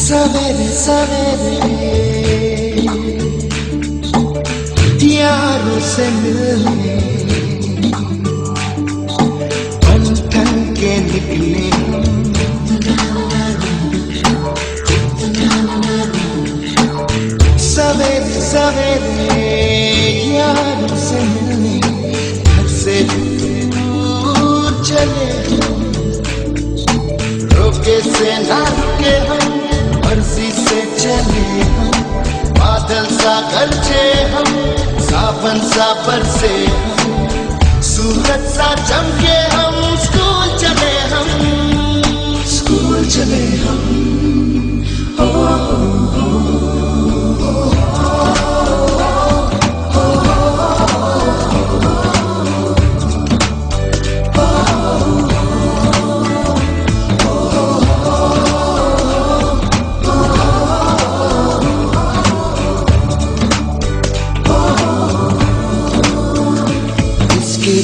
सवेरे सवेरे यारों से मिलने बन ठन के निकले सवेरे सवेरे यारों से मिलने घर से दूर चले रोके से ना रुके हम मर्जी से चले हम बादल सा गरजे हम सावन सा बरसे हम सूरज सा चमके हम स्कूल चले हम ओ,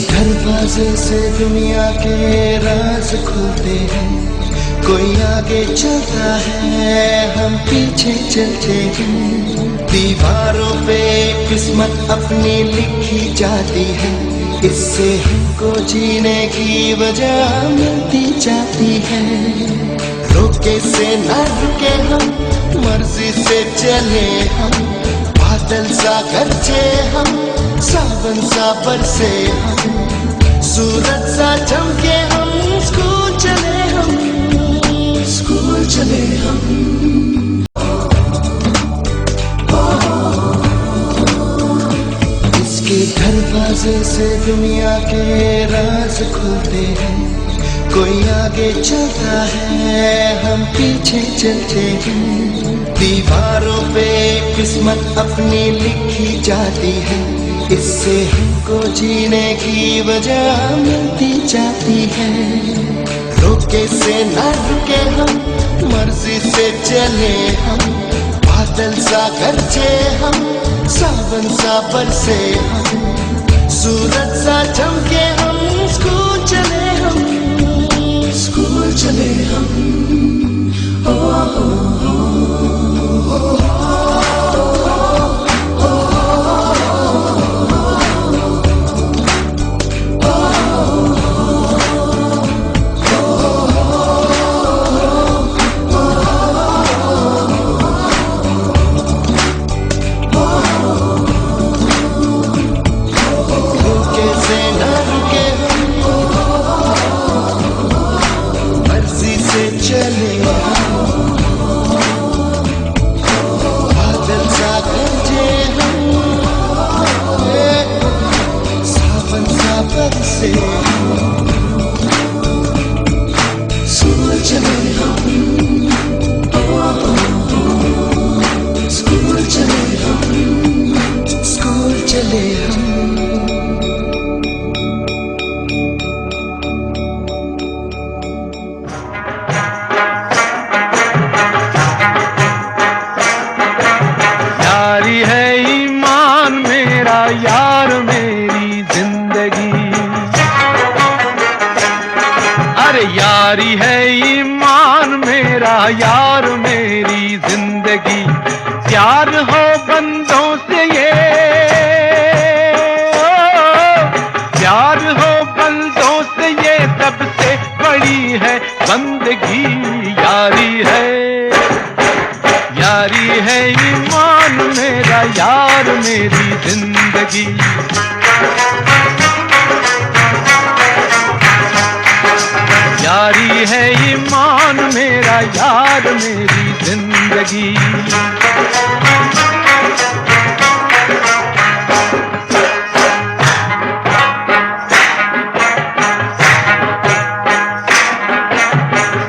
दरवाजे से दुनिया के राज खुलते हैं कोई आगे चलता है हम पीछे चलते हैं दीवारों पे किस्मत अपनी लिखी जाती है इससे हमको जीने की वजह मिलती जाती है रोके से ना रुके हम मर्जी से चले हम बादल सा गरजे हम सावन सा बरसे हम सूरज सा चमके हम स्कूल चले हम इसके दरवाजे से दुनिया के राज खुलते हैं कोई आगे चलता है हम पीछे चलते हैं दीवारों पे किस्मत अपनी लिखी जाती है इससे हमको जीने की वजह मिलती जाती है रोके से ना रुके हम मर्जी से चले हम बादल सा गरजे हम सावन सा बरसे हम सूरज सा चमके हम स्कूल चले हम ओ, यार मेरी जिंदगी अरे यारी है ईमान मेरा यार मेरी जिंदगी प्यार हो बंदों से ये प्यार हो बंदों से ये सबसे बड़ी है बंदगी यारी है ईमान मेरा यार मेरी जिंदगी यारी है ईमान मेरा यार मेरी जिंदगी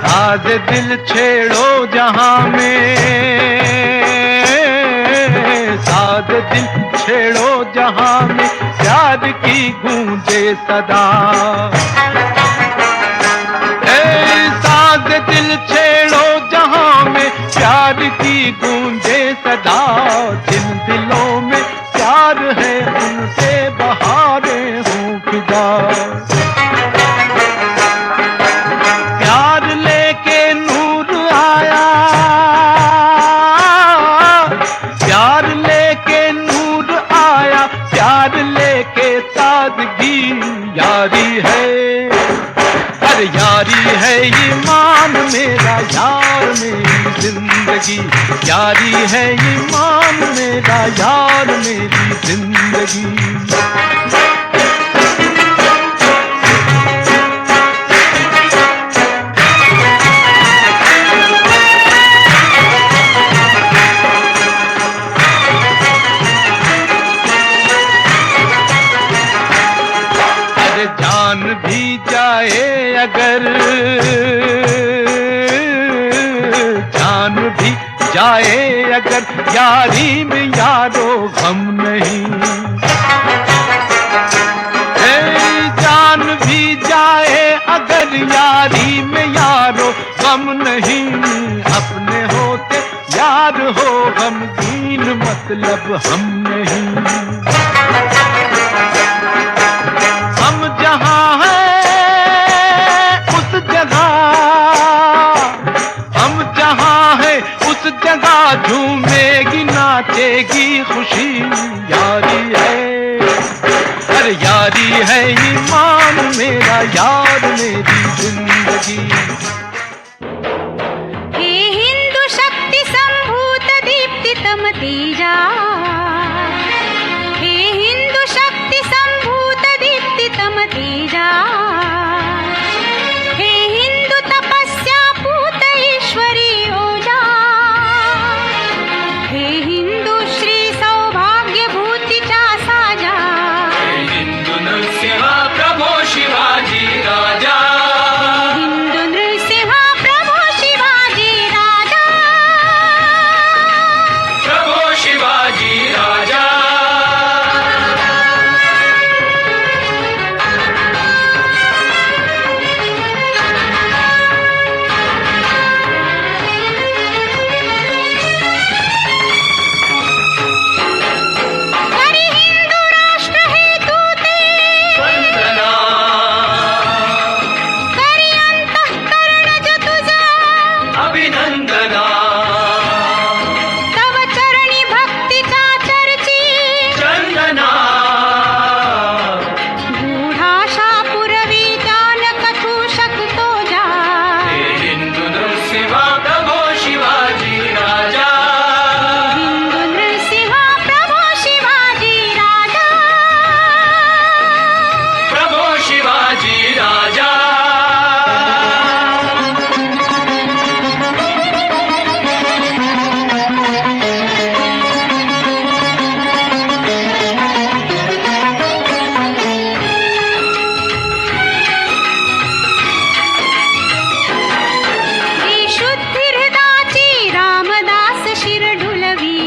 साद दिल छेड़ो जहां में साद दिल छेड़ो जहां में प्यार की गूंजे सदा साद दिल छेड़ो जहां में प्यार की गूंजे सदा जिन दिलों में प्यार है उनसे बहारें हों फिदा प्यार लेके नूर आया यार मेरी जिंदगी, यारी है ईमान मेरा यार मेरी जिंदगी। जान भी जाए अगर, जान भी जाए अगर, यारी में यारो गम नहीं। जान भी जाए अगर, यारी में यारो गम नहीं। अपने होते यार हो गमगीन, मतलब हम नहीं। हम जहाँ हैं उस जगह, हम जहाँ हैं उस जगह झूमेगी नाचेगी खुशी। यारी है, अरे यारी है ईमान मेरा यार मेरी जिंदगी। हे हिंदू शक्ति संभूत दीप्तितम तेजा, हे हिंदू शक्ति संभूत दीप्तितम तेजा, हे हिंदू तपस्या पूत ईश्वरी ओजा, हे हिंदू श्री सौभाग्य भूतीचा साजा, हे हिंदू नरसिंह प्रभो शिवाजी राजा, हिंदू नृसिंह प्रभो शिवाजी राजा, प्रभो शिवाजी राजा। हरि हिंदू राष्ट्र हेतु ते, वंदना करी अंतःकरण जो तुझा, अभिनंदना, तव चरणी भक्तीचा चर्ची, चंदना, गूढाशा पुरवी जान कथू शकतो जा, हे हिंदू नरसिंह प्रभो शिवाजी राजा, हिंदू नृसिंह प्रभो शिवाजी राजा, प्रभो शिवाजी राजा। ही शुद्धी हृदाची रामदास शिर डुलवी,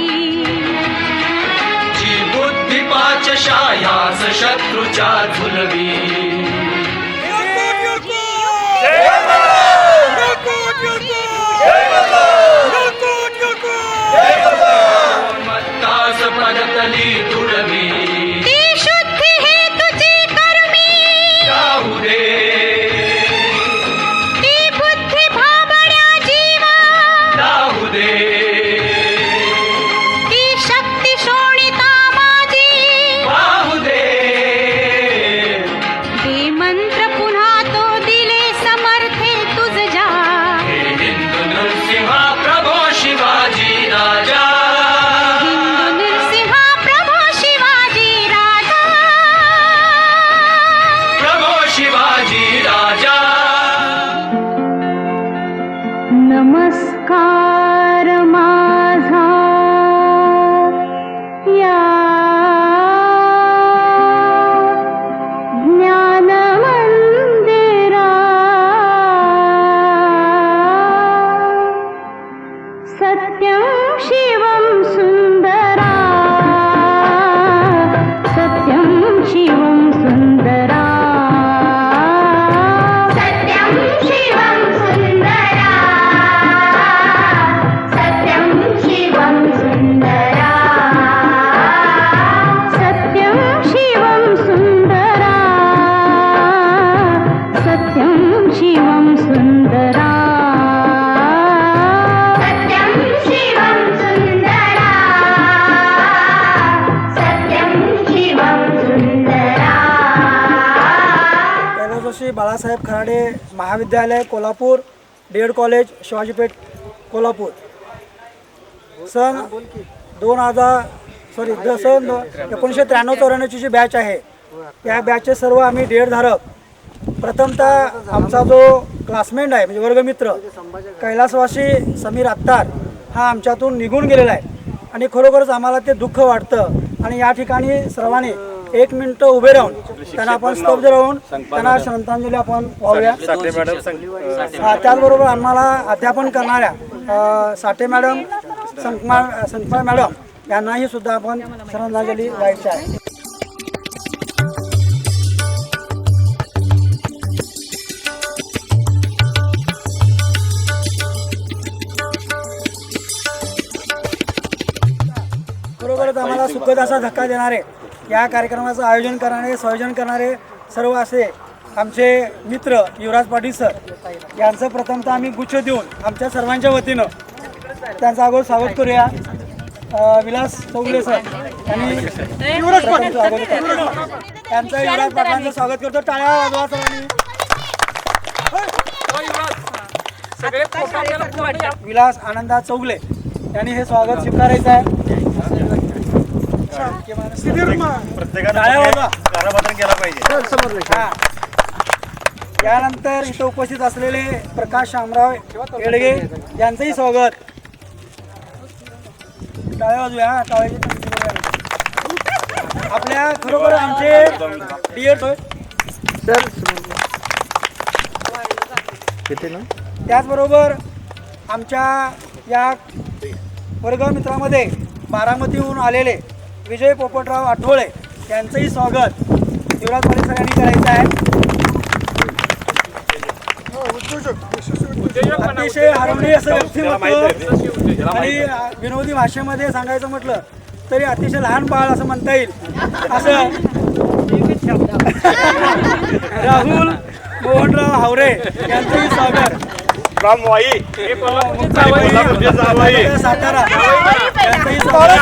जी बुद्धी पाच शायास शत्रूच्या झुलवी, मत्तास पदतली तुडवी, ती शुद्धी हेतुची कर्मी, जाऊ दे ती बुद्धी भाबड्या जीवा, जाऊ दे, ती शक्ती शोणिता माझी, वाहू दे, ते मंत्र पुन्हा तो दिले समर्थे तुझ जा, हे हिंदू नरसिंह प्रभो शिवाजी राजा, हिंदू नृसिंह प्रभो शिवाजी राजा, प्रभो शिवाजी राजा। नमस्कार माझा या ज्ञान मंदिरा, सत्यं शिवं सुंदरा, सत्यं शिवं सुंदरा, सत्यं शिवं सुंदरा, सत्यं शिवं सुंदरा, सत्यं शिवं सुंदरा, सत्यं शिवं सुंदरा, सत्यं शिवं सुंदरा, सत्यं शिवं सुंदरा। जोशी बाळासाहेब खराडे महाविद्यालय कोल्हापूर डी.एड कॉलेज शिवाजीपेठ कोल्हापूर सन 1993-94ची जी बॅच आहे या बॅचचे सर्व आम्ही डी.एड धारक प्रथमतः आमचा जो क्लासमेट आहे म्हणजे वर्गमित्र कैलासवासी समीर अत्तार हा आमच्यातून निघून गेलेला आहे आणि खरोखरच आम्हाला ते दुःख वाटतं आणि या ठिकाणी सर्वांनी 1 मिनिट उभे राहून त्यांना आपण स्तब्ध राहून त्यांना श्रद्धांजली आपण वाहूया. त्याचबरोबर आम्हाला अध्यापन करणाऱ्या साठे मॅडम संकपाळ मॅडम यांनाही सुद्धा आपण श्रद्धांजली व्हायची आहे. खरोखरच आम्हाला सुखद असा धक्का देणारे या कार्यक्रमाचं आयोजन करणारे संयोजन करणारे सर्व असे आमचे मित्र युवराज पाटील सर यांचं प्रथमतः आम्ही गुच्छ देऊन आमच्या सर्वांच्या वतीनं त्यांचं अगोदर स्वागत करूया. विलास चौगले सर यांनी त्यांचं युवराज पाटलांचं स्वागत करतो. टाळ्या वाजवा सर्वांनी. विलास आनंदा चौगले यांनी हे स्वागत स्वीकारायचं आहे. यानंतर इथं उपस्थित असलेले प्रकाश शामराव येडगे यांचंही स्वागत. टाळ्या वाजूया. आपल्या खरोखर आमचे डी.एड त्याचबरोबर आमच्या या वर्गमित्रामध्ये बारामतीहून आलेले विजय पोपटराव आठवळे यांचंही स्वागत युवराज पाटील सरांनी करायचं आहे. अतिशय हरवणी असं व्यक्तिमत्व आणि विनोदी भाषेमध्ये सांगायचं म्हटलं तरी अतिशय लहान बाळ असं म्हणता येईल असं राहुल मोहनराव हावरे यांचंही स्वागत. सातारा यांचंही स्वागत.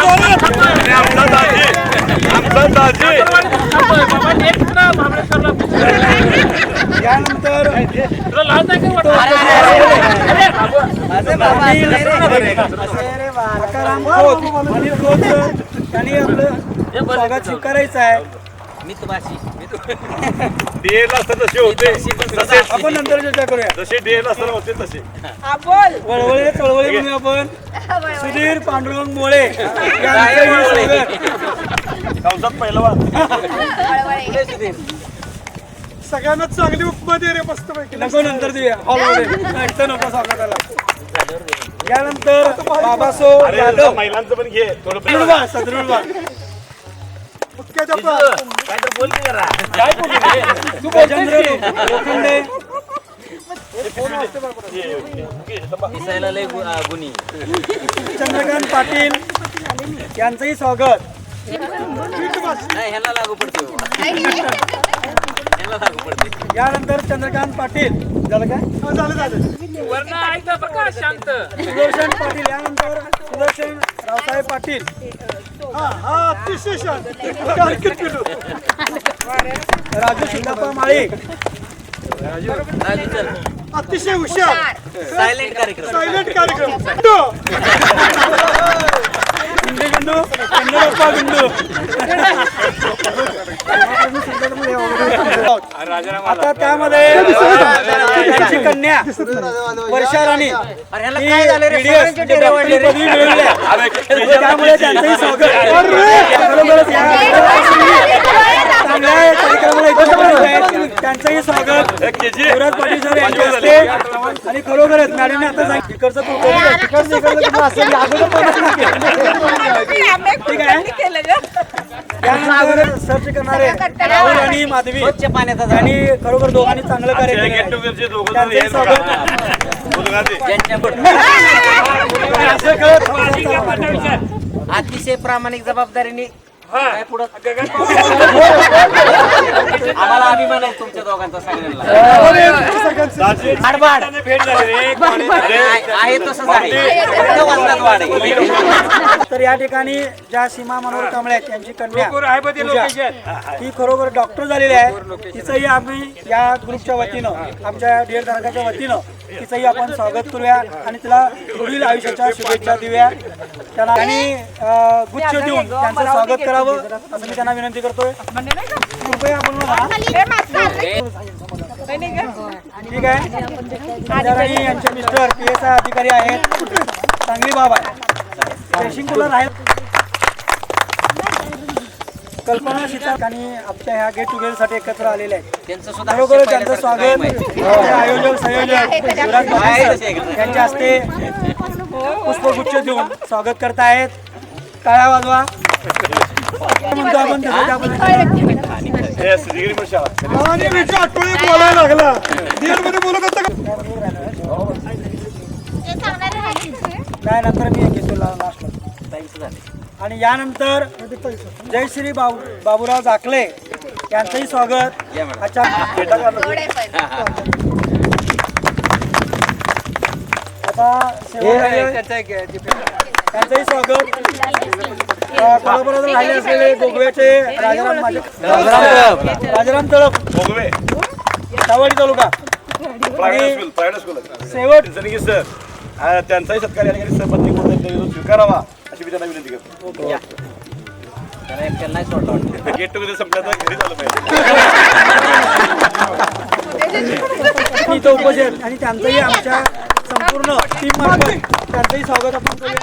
यानंतर त्यांनी आपलं स्वागत स्वीकारायचं आहे. आपण नंतर चर्चा करूया. वळवळे चळवळे म्हणून आपण सुधीर पांडुरंग मोळे यांचंही स्वागत. सगळ्यांना चांगली उपमा दे रे मस्त नको नंतर देऊया हॉलमध्ये नको स्वागताला. यानंतर बाबासो यादव महिलांचं पण घे सदरुळवा लोखंडे चंद्रकांत पाटील यांचंही स्वागत. यानंतर चंद्रकांत पाटील झालं काय सुदर्शन पाटील. यानंतर सुदर्शन रावसाहेब पाटील राजू सिद्धप्पा माळी अतिशय हुशार सायलेंट कार्यक्रम गुंडू कन्नडप्पा गुंडू. आता त्यामध्ये त्यांची कन्या वर्षा राणी पदवी मिळवली आहे त्यामुळे त्यांचंही स्वागत. चांगल्या कार्यक्रमाला त्यांचंही स्वागत युवराज पाटील सर यांचे असते. आणि खरोखरच मॅडमने आता सांगितलं इकडचं ठीक आहे. त्यानंतर सर्च करणारे राहुल आणि माधवी आणि खरोखर दोघांनी चांगलं कार्य केलं. अतिशय प्रामाणिक जबाबदारीने आम्हाला अभिमान आहे तुमच्या दोघांचा सगळ्यांना. आहे तसंच आहे. फक्त वजनात वाढ आहे. तर या ठिकाणी ज्या सीमा मनोहर कांबळे आहेत यांची कन्या पूजा, ती खरोखर डॉक्टर झालेली आहे. तिचंही आम्ही या ग्रुपच्या वतीनं आमच्या डेअर धारकाच्या वतीनं तिचंही आपण स्वागत करूया आणि तिला पुढील आयुष्याच्या शुभेच्छा देऊया त्यांना आणि गुच्छ देऊन त्यांचं स्वागत करावं असं मी त्यांना विनंती करतोय. कृपया आपण ठीक आहे. राणी यांचे मिस्टर PSI अधिकारी आहेत, चांगली बाब आहे. जयसिंगपूरला राहील कल्पना सीतार आणि आमच्या ह्या गेट टुगेदरसाठी एकत्र आलेले आहेत. त्यांचं सुद्धा खरोखर त्यांचं स्वागत आयोजक संयोजक शिवराज पाटील सर यांच्या हस्ते पुष्पगुच्छ देऊन स्वागत करतायत. टाळ्या वाजवा म्हणतो आपण बोलायला लागला बोलत असता काय नंतर मी घेतो लास्टला. आणि यानंतर जयश्री बाबूराव जाकले यांचंही स्वागत. अच्छा आता त्यांचंही स्वागत. कोल्हापुरात राहिले असलेले गोगव्याचे राजाराम तळप सावडी तालुका शेवट सर त्यांचाही सत्कार या ठिकाणी सहपत्नी स्वीकारावा अशी मी त्यांना विनंती करतो. गेट टुगेदर संपलं तर घरी झालं पाहिजे. इथं उपस्थित आणि त्यांचंही आमच्या संपूर्ण टीम मार्फत त्यांचंही स्वागत आपण करूया.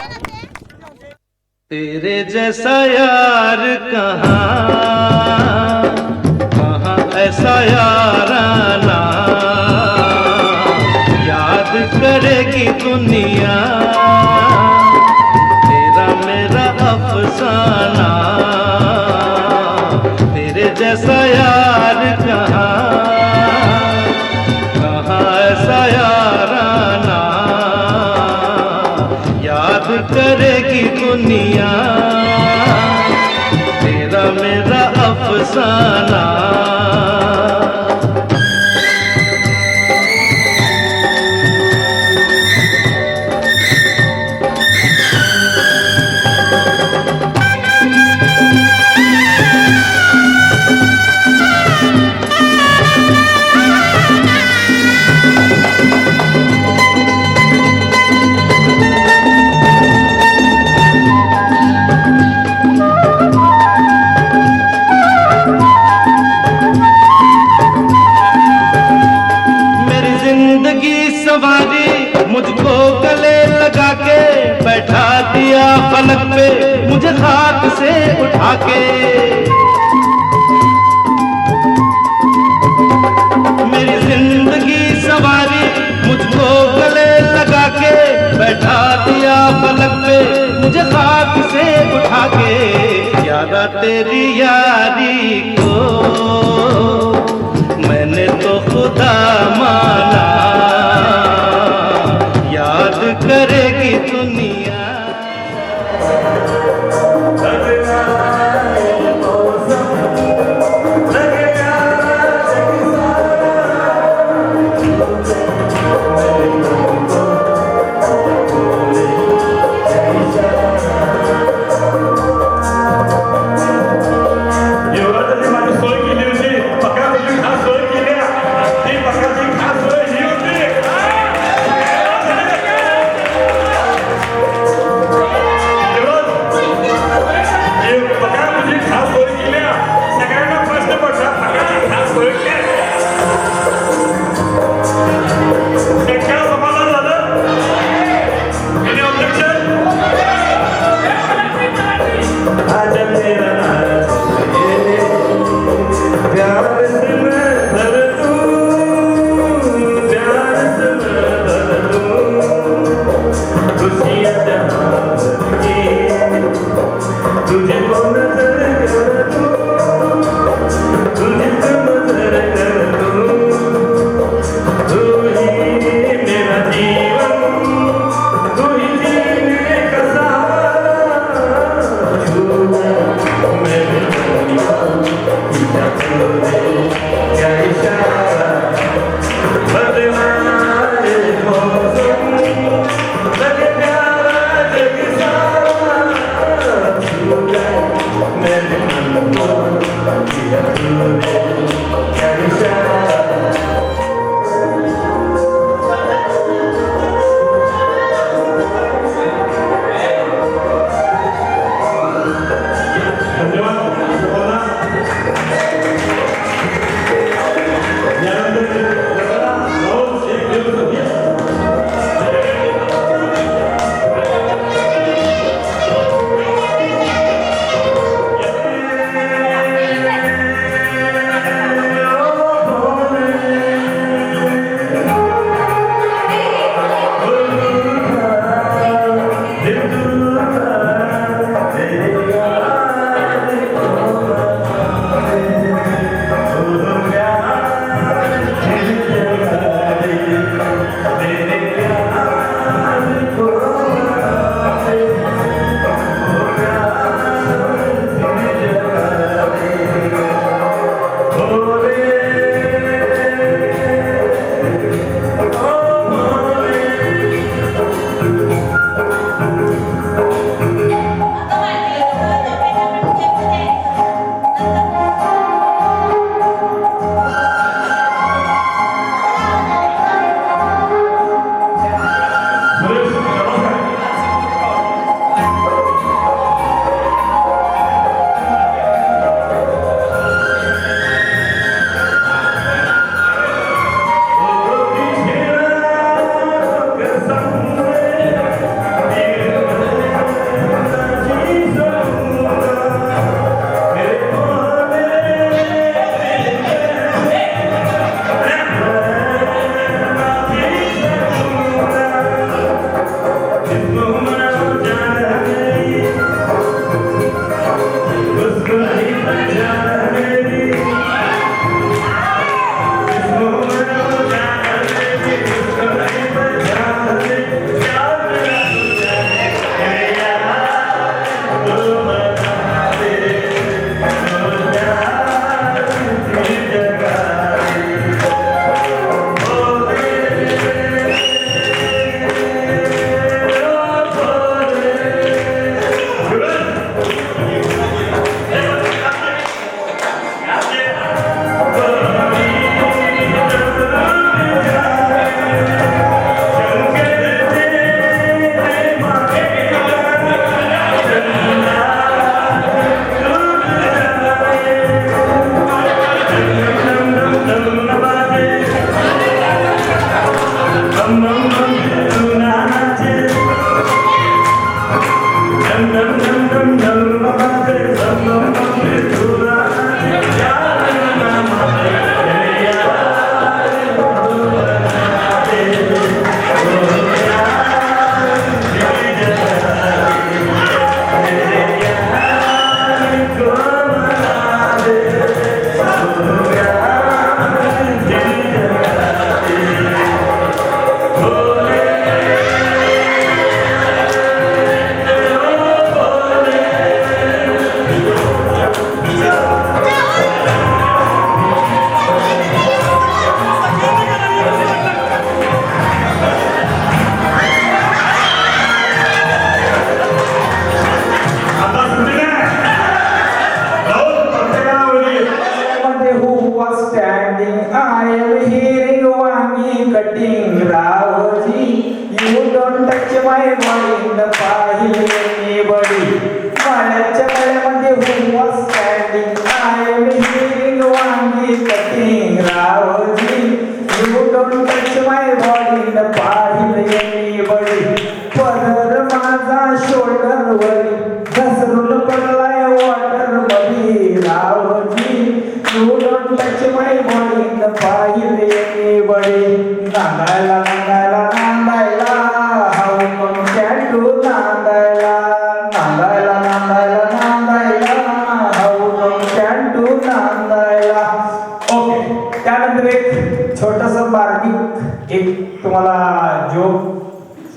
तेरे जैसा यार कहाँ ऐसा याराना याद करेगी दुनिया तेरा मेरा अफसाना तेरे जैसा यार कहाँ ऐसा याराना याद करेगी दुनिया तेरा मेरा अफसाना. मुझको गले लगा के बैठा दिया फलक पे मुझे खाक से उठा के मेरी जिंदगी सवारी मुझको गले लगा के बैठा दिया फलक पे मुझे खाक से उठा के याद तेरी यारी को मैंने तो खुदा माना याद करेगी दुनिया. सोय केली होती, पकाची खास सोय केली, ती पकाची खास सोय ही होती.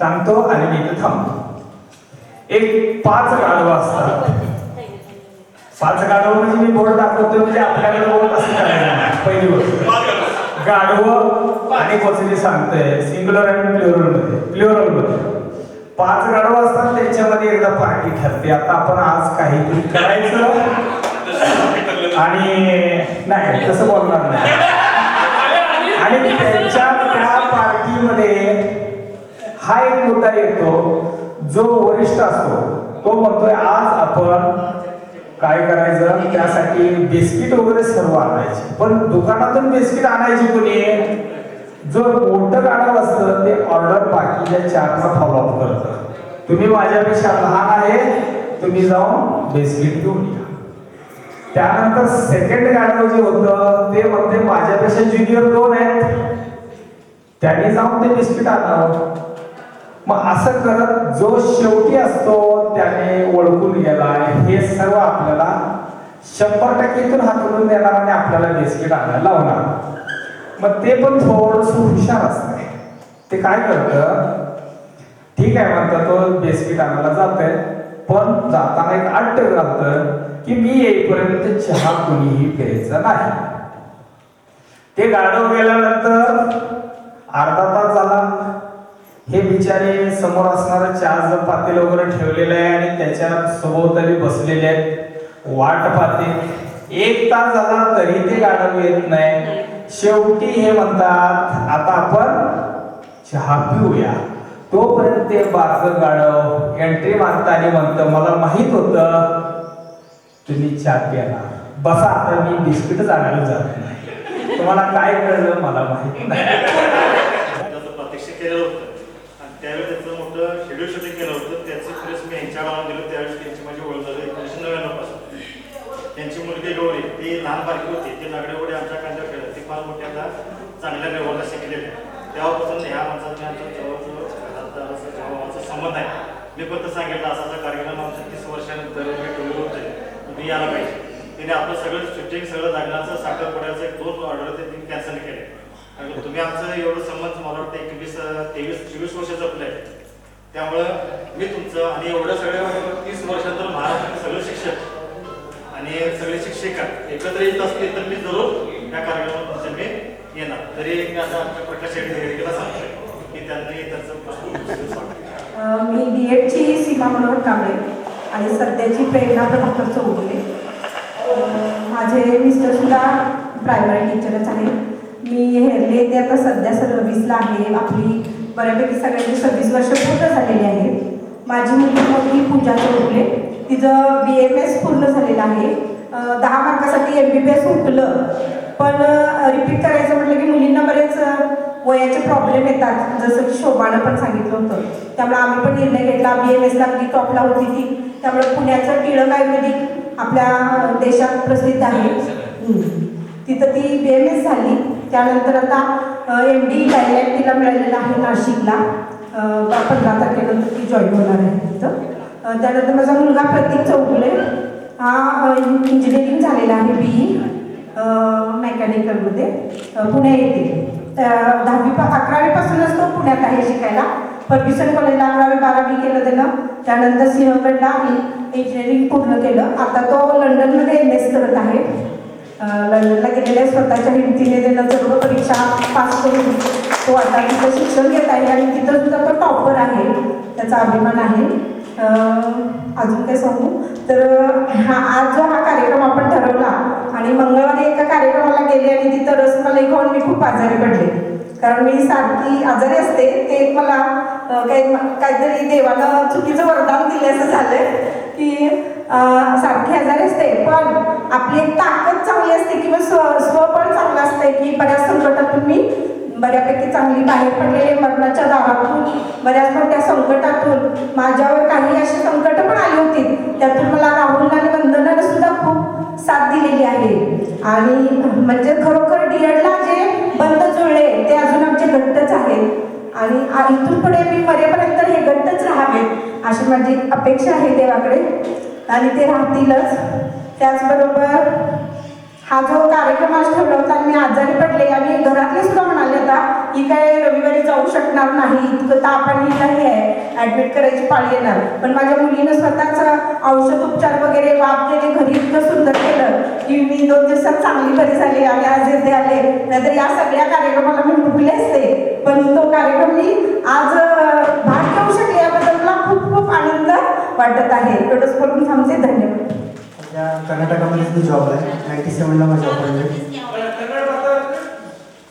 सांगतो आणि मी इथे थांबतो. एक 5 गाढवं असतात. 5 गाढवं म्हणजे मी बोर्ड दाखवतो म्हणजे आपल्याकडे बोर्ड असं करायचं पहिली गोष्ट. गाढवं आणि कोचली सांगतोय सिंग्युलर आणि प्लुरल 5 गाढवं असतात त्यांच्यामध्ये एकदा पार्टी ठरते. आता आपण आज काहीतरी करायचं आणि नाही तसं बोलणार नाही. आणि त्यांच्या त्या पार्टीमध्ये हा एक मुद्दा येतो जो वरिष्ठ असतो. तो म्हणतोय आज आपण काय करायचं त्यासाठी बिस्किट वगैरे सर्व आणायचे. पण दुकानातून बिस्किट आणायची कोणी जो मोठं गाडव असतं ते ऑर्डर बाकीच्या 4ला फॉलोअप करतं. तुम्ही माझ्यापेक्षा लहान आहे तुम्ही जाऊन बिस्किट घेऊन या. त्यानंतर सेकंड गाडव जे होतं ते म्हणते माझ्यापेक्षा ज्युनियर 2 आहेत त्यांनी जाऊन ते बिस्किट आणावं. मग असं करत जो शेवटी असतो त्याने ओळखून गेला हे सर्व आपल्याला 100% हातून देणार आणि आपल्याला बिस्किट आणायला लावणार. मग ते पण थोडंसं हुशार असते. ते काय करतं ठीक आहे म्हणतात तो बिस्किट आणायला जातोय पण जाताना एक अट्ट घालतं की मी येईपर्यंत चहा कुणीही प्यायचा नाही. ते गाढव गेल्यानंतर अर्धा तास झाला. हे बिचारे समोर असणारं चहाचं पातेल वगैरे ठेवलेलं आहे आणि त्याच्या सभोवताली बसलेले आहेत वाट पाहते. 1 तास झाला तरी ते गाढव येत नाही. शेवटी हे म्हणतात आता आपण चहा पिऊया. तोपर्यंत ते बारकं गाढव एंट्री मारताना म्हणतं मला माहित होतं तुम्ही चहा पिणार बसा आता मी बिस्किटच आणायला जात नाही. तुम्हाला काय कळलं मला माहित नाही. प्रत्यक्ष केलं होतं आणि त्यावेळी त्याचं मोठं शेड्यूल शूटिंग केलं होतं. त्याचं प्रेस मी यांच्या गावाला दिलं. त्यावेळेस त्यांची माझी ओळख झाली 1999 पासून. त्यांची मुलगी गौरी ती लहान बारकी होती. ती नागडेवडे आमच्या कांद्यावर खेळत. ती फार मोठ्या आता चांगल्या लेवलला शिकलेली आहे. तेव्हापासून ह्या माणसाने आमच्या जवळचा संबंध आहे. मी फक्त सांगितलं असा कार्यक्रम आमच्या 30 वर्षानंतर मी ठेवलं होते तुम्ही यायला पाहिजे. तिने आपलं सगळं शूटिंग सगळं लग्नाचं साखरपुड्याचं 2 ऑर्डर ते तिने कॅन्सल केले. तुम्ही आमचं एवढं संबंध मला वाटतं 23-24 वर्ष जपलं आहे. त्यामुळं मी तुमचं आणि एवढं सगळं 30 वर्षानंतर महाराष्ट्रातील सगळे शिक्षक आणि सगळे शिक्षिका एकत्र येत असतील तर मी जरूर या कार्यक्रमात तुमचं मी येणार. तरी मी आता आमच्या प्रकाश शेट्टीला सांगतोय की त्यांनी त्याचं मी B.Edची सीमा मनोहर कांबळे आणि सध्याची प्रेरणा प्रभाकर चौगुले. माझे मिस्टर सुद्धा प्रायमरी टीचरच आहे. मी हेरले ते आता सध्या सर्व्हिसला आहे. आपली बऱ्यापैकी सगळ्यांची 26 वर्ष पूर्ण झालेली आहेत. माझी मुलगी मोठी पूजा चौगुले तिचं BMS पूर्ण झालेलं आहे. 10 मार्कासाठी MBBS हुकलं पण रिपीट करायचं म्हटलं की मुलींना बरेच वयाचे प्रॉब्लेम येतात, जसं की शोभानं पण सांगितलं होतं. त्यामुळे आम्ही पण निर्णय घेतला. BMS अगदी टॉपला होती ती, त्यामुळे पुण्याचं टिळक आयुर्वेदिक आपल्या देशात प्रसिद्ध आहे. तिथं ती BMS झाली. त्यानंतर आता MD गायडलाईन तिला मिळालेलं आहे नाशिकला. 15 तारखेनंतर ती जॉईन होणार आहे तिथं. त्यानंतर माझा मुलगा प्रतीक चौगुले हा इंजिनिअरिंग झालेला आहे BE मेकॅनिकलमध्ये पुणे येथे. 11वीपासूनच तो पुण्यात आहे शिकायला. फर्ग्युसन कॉलेजला 11वी-12वी केलं त्यानं. त्यानंतर सिंहगडला इंजिनिअरिंग पूर्ण केलं. आता तो लंडनमध्ये MS करत आहे. लंडनला गेलेल्या स्वतःच्या हिमतीने त्यानं सर्व परीक्षा पास करून तो आता तिथं शिक्षण घेत आहे आणि तिथं सुद्धा तो टॉपर आहे. त्याचा अभिमान आहे. अजून काय सांगू तर आज जो हा कार्यक्रम आपण ठरवला आणि मंगळवारी एका कार्यक्रमाला गेले आणि तिथं रसमलाई खाऊन मी खूप आजारी पडले. कारण मी सारखी आजारी असते. ते मला काहीतरी देवानं चुकीचं वरदान दिलं असं झालं की सारखी आजारी असते, पण आपली एक ताकद चांगली असते किंवा स्वबळ चांगलं असते की बऱ्याच संकटातून मी बऱ्यापैकी चांगली बाहेर पडलेले, मरणाच्या दारातून, बऱ्याच मोठ्या संकटातून. माझ्यावर काही अशी संकट पण आली होती, त्यातून मला राहुल आणि वंदनाने सुद्धा खूप साथ दिलेली आहे. आणि म्हणजे खरोखर DEDला जे बंद जुळले ते अजून आमचे घट्टच आहेत आणि इथून पुढे मी मरेपर्यंत हे घट्टच राहावेत अशी माझी अपेक्षा आहे देवाकडे आणि ते राहतीलच. त्याचबरोबर हा जो कार्यक्रम आज ठेवला होता आणि मी आजारी पडले आणि घरातले सुद्धा म्हणाले आता ही काय रविवारी जाऊ शकणार नाही, इतकं ताप आणि काही आहे, ॲडमिट करायची पाळी येणार. पण माझ्या मुलीनं स्वतःच औषध उपचार वगैरे वाप केले, घरी इतकं सुंदर केलं की मी 2 दिवसात चांगली बरी झाली आणि आज येथे आले. नाहीतर या सगळ्या कार्यक्रमाला मी मुकले असते, पण तो कार्यक्रम मी आज भाग घेऊ शकले याबद्दल मला खूप खूप आनंद वाटत आहे. एवढंच बोलून थांबते. धन्यवाद. कर्नाटकामध्ये मी जॉब आहे. 97ला माझा अपॉइंटमेंट.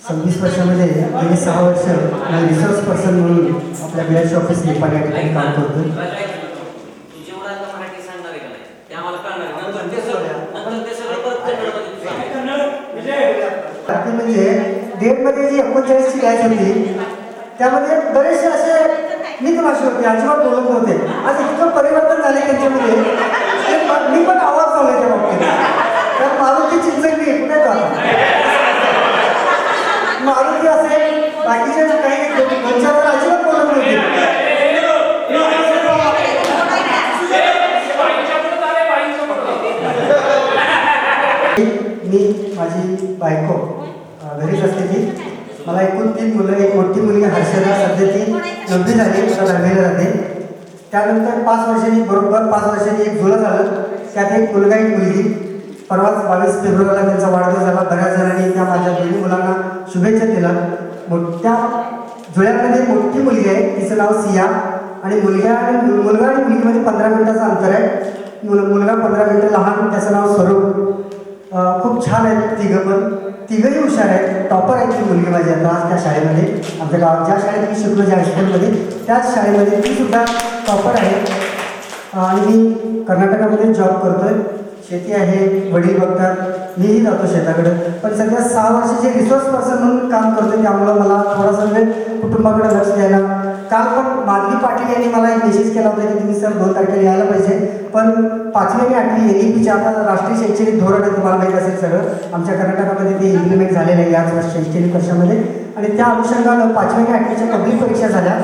26 वर्षामध्ये गेली 6 वर्ष मी रिसर्च पर्सन म्हणून आपल्या BH ऑफिस नेपाळ या ठिकाणी काम करतो. म्हणजे डेटमध्ये जी 39ची बॅच होती त्यामध्ये बरेचसे असे मितभाषी होते, अजिबात बोलत नव्हते. आज इतकं परिवर्तन झाले त्यांच्यामध्ये मी पण आवाज चालू त्या बाबतीत. तर मारुती चिंचगडी पुण्यात मारुती असेल, बाकीचे काही त्यांच्यावर अजिबात बोलत नव्हते. मी माझी बायको घरीच असते. ती मला एकूण 3 मुलं, एक मोठी मुलगी हर्षदा, सध्या ती 9वी झाली, आता 10वीला जाते. त्यानंतर 5 वर्षांनी बरोबर 5 वर्षांनी एक जुळं झालं, त्यात एक मुलगा एक मुलगी. परवाच 22 फेब्रुवारीला त्यांचा वाढदिवस झाला. बऱ्याच जणांनी त्या माझ्या दोन्ही मुलांना शुभेच्छा दिल्या. मोठ्या जुळ्यामध्ये मोठी मुलगी आहे, तिचं नाव सिया आणि मुलगा आणि मुलीमध्ये 15 मिनिटाचं अंतर आहे. मुलगा 15 मिनिटं लहान, त्याचं नाव स्वरूप. खूप छान आहेत तिघं, पण तिघंही हुशार आहेत. टॉपर आहेत ती मुलगी माझी आता त्या शाळेमध्ये. आमच्या गावात ज्या शाळेत मी शिकलो, ज्या हायस्कूलमध्ये, त्याच शाळेमध्ये ती सुद्धा टॉपर आहे. आणि मी कर्नाटकामध्ये जॉब करतो आहे. शेती आहे, वडील बघतात, मीही जातो शेताकडे. पण सध्या 6 वर्षाचे रिसोर्स पर्सन म्हणून काम करतो, त्यामुळं मला थोडासा वेळ कुटुंबाकडे लक्ष द्यायला. काल पण माधवी पाटील यांनी मला एक मेसेज केला होता की तुम्ही सर 2 तारखेला यायला पाहिजे. पण 5वी आणि 8वी NEPचे आता राष्ट्रीय शैक्षणिक धोरण आहे, तुम्हाला माहीत असेल सगळं. आमच्या कर्नाटकामध्ये ते इम्प्लिमेंट झालेलं आहे याच शैक्षणिक वर्षामध्ये. आणि त्या अनुषंगानं 5वी आणि 8वीच्या पब्लिक परीक्षा झाल्या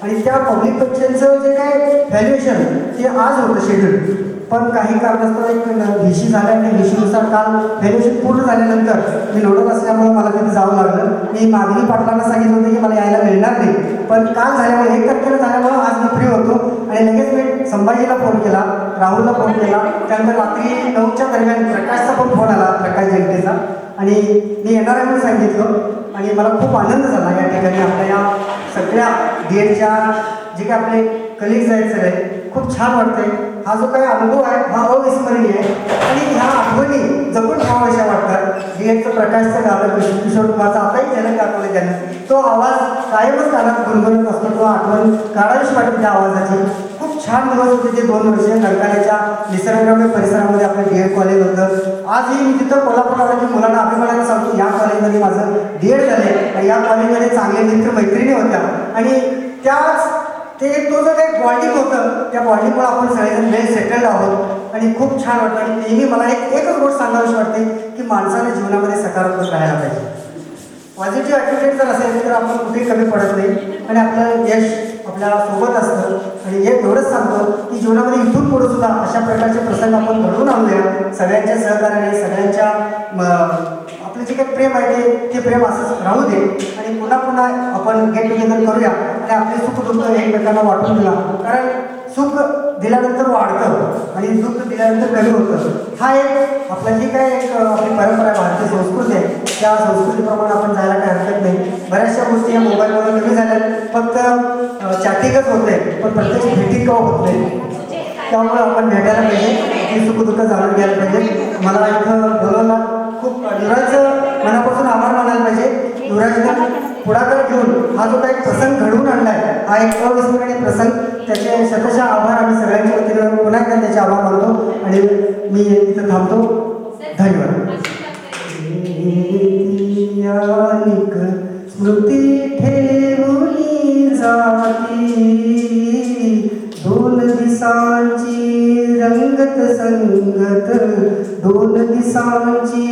आणि त्या पब्लिक परीक्षांचं जे काय व्हॅल्युएशन ते आज होतं शेड्यूल. पण काही कारणास्तव एक VC झालं आणि VCनुसार काल व्हॅल्युएशन पूर्ण झाल्यानंतर मी नोडल असल्यामुळे मला तिथे जावं लागलं. मी माधवी पाटलांना सांगितलं होतं की मला यायला मिळणार नाही, पण काल झाल्यामुळे 1 तारखेला झाल्यामुळं आज मी फ्री होतो. आणि लगेच मी संभाजीला फोन केला, राहुलला फोन केला. त्यानंतर रात्री 9च्या दरम्यान प्रकाशचा पण फोन आला, प्रकाश जयंतीचा, आणि मी येणार आहे म्हणून सांगितलं. आणि मला खूप आनंद झाला या ठिकाणी आपल्या या सगळ्या DEDच्या जे काही आपले कलिग्स आहेत सगळे, खूप छान वाटतंय. हा जो काही अनुभव आहे हा अविस्मरणीय आहे आणि ह्या आठवणी जपून ठेवाव्याशा वाटतात. DEDचं प्रकाशचं गाणं किशोर कुमारचा आताही झलक दाखवलं त्यानं, तो आवाज कायमच कानात गुणगुणत असतो. तो आठवण काढावीशी वाटते त्या आवाजाची. खूप छान दिवस होते ते 2 वर्ष कडकाल्याच्या निसर्गरम्य परिसरामध्ये आपलं DED कॉलेज होतं. आजही मी तिथं कोल्हापूरला की मुलांना अभिमानाने सांगतो या कॉलेजमध्ये माझं DED झाले आणि या कॉलेजमध्ये चांगले मित्र मैत्रिणी होत्या आणि त्याच तो जो काही बॉन्डिंग होतं त्या बॉन्डिंगमुळे आपण सगळेजण वेल सेटल्ड आहोत आणि खूप छान वाटतं. आणि नेहमी मला एकच गोष्ट सांगावीशी वाटते की माणसाने जीवनामध्ये सकारात्मक राहायला पाहिजे. पॉझिटिव्ह ॲटिट्यूड जर असेल तर आपण कुठेही कमी पडत नाही आणि आपलं यश आपल्या सोबत असतं. आणि एवढंच सांगतो की जीवनामध्ये इथून पुढे सुद्धा अशा प्रकारचे प्रसंग आपण घडवून आणूया सगळ्यांच्या सहकार्याने सगळ्यांच्या आपलं जे काही प्रेम आहे ते प्रेम असंच राहू दे आणि पुन्हा पुन्हा आपण गेट टुगेदर करूया आणि आपले सुख दुःख एकमेकांना वाटून दिला. कारण सुख दिल्यानंतर वाढतं आणि दुःख दिल्यानंतर कमी होतं. हा एक आपला जी काय एक आपली परंपरा आहे भारतीय संस्कृती आहे त्या संस्कृतीप्रमाणे आपण जायला काही हरकत नाही. बऱ्याचशा गोष्टी या मोबाईलमध्ये कमी झाल्या फक्त चॅटिंगच होते पण प्रत्यक्ष भेटी का होत नाही. त्यामुळे आपण भेटायला पाहिजे की सुखदुःख जाणून घ्यायला पाहिजे. मला इथं बोलवलं खूप युवराजचं मनापासून आभार मानायला पाहिजे. युवराजनं पुढाकार घेऊन हा जो काही प्रसंग घडवून आणला आहे हा एक अविस्मरणीय प्रसंग. त्याचे शतशः आभार आम्ही सगळ्यांच्या वतीनं पुन्हा एकदा त्याचे आभार मानतो आणि मी इथं थांबतो. धन्यवाद. स्मृती ठेवली जाती 2 दिसांची रंगत संगत 2 दिसांची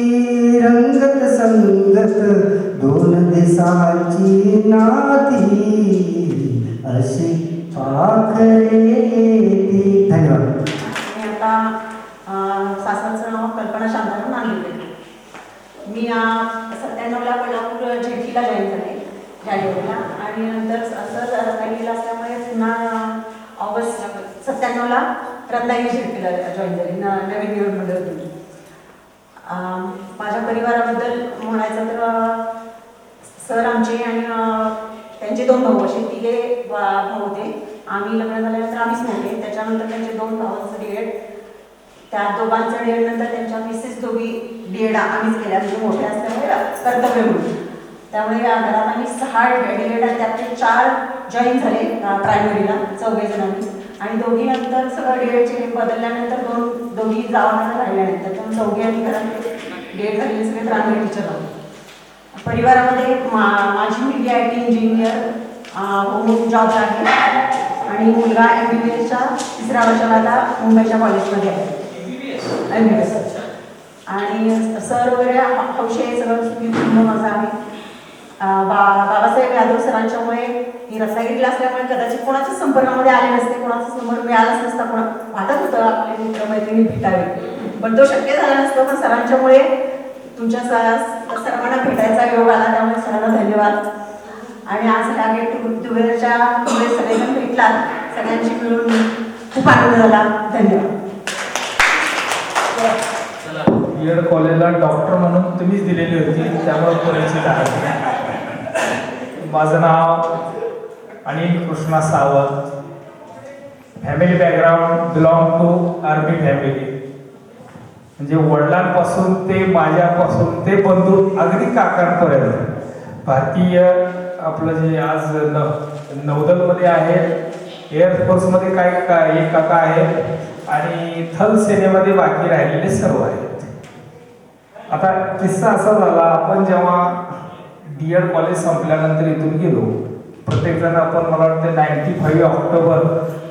रंगत संगत 2 दिसांची नाती अशी पाखरे ती. धन्यवाद. आता सासऱ्याचं नाव कल्पना शांताराम नांदेड. मी 97ला कोल्हापूर झेडकीला जॉईन झाले जानेवारीला आणि नंतर असं रत्नागिरीला असल्यामुळे पुन्हा ऑगस्ट 97ला रत्नागिरी झेडकीला जॉईन झाले नवीन निवडमध्ये होती. माझ्या परिवाराबद्दल म्हणायचं तर सर आमचे आणि त्यांचे 2 भाऊ असे 3 भाऊ होते. आम्ही लग्न झाल्यानंतर आम्हीच मोठे. त्याच्यानंतर त्यांचे 2 भावांचं DED त्या दोघांचं DED नंतर त्यांच्या मिसेस दोघी DED आम्हीच केल्या म्हणजे मोठ्या असल्यामुळे कर्तव्य म्हणून. त्यामुळे या घरात आम्ही 6 DED आणि त्यातले 4 जॉईन झाले प्रायमरीला 4 जणांनी आणि दोघी नंतर सगळं DEDचे बदलल्यानंतर दोघी जावांना राहिल्यानंतर त्यामुळे 4 आणि घरात DED झालेले सगळे प्रायमरी टीचर आहोत. परिवारामध्ये माझी मुलगी IT इंजिनियर होम जॉबला आहे आणि मुलगा MBBSच्या 3ऱ्या वर्षाला आता मुंबईच्या कॉलेजमध्ये आहे MBBS. आणि सर वगैरे हौशी आहे सगळं कुटुंब माझं आहे. बाबासाहेब यादव सरांच्यामुळे मी रत्नागिरीला असल्यामुळे कदाचित कोणाच्याच संपर्कामध्ये आले नसते. कोणाचाच नंबर मिळालाच नसता. वाटत होतं आपले मित्रमैत्रिणी भेटावे पण तो शक्य झाला नसतो. पण सरांच्यामुळे तुमच्या सर्वांना भेटायचा योग आला त्यामुळे सरांना धन्यवाद. आणि आज ह्या गेट टुगेदरच्या सगळेजण भेटलात सगळ्यांशी मिळून खूप आनंद झाला. धन्यवाद. DED कॉलेजला डॉक्टर म्हणून तुम्हीच दिलेली होती त्यामुळे परिचित आहे. माझं नाव Anil Krishna Sawant. Family background belong to army family. म्हणजे वडिलांपासून ते माझ्यापासून ते बंधू अगदी काकांपर्यंत भारतीय आपलं जे आज नौदलमध्ये आहेत एअरफोर्समध्ये काय एक काका आहेत आणि थल सेनेमध्ये बाकी राहिलेले सर्व आहेत. आता किस्सा असा झाला आपण जेव्हा DED कॉलेज संपल्यानंतर इथून गेलो प्रत्येकजण आपण मला वाटतं 95 ऑक्टोबर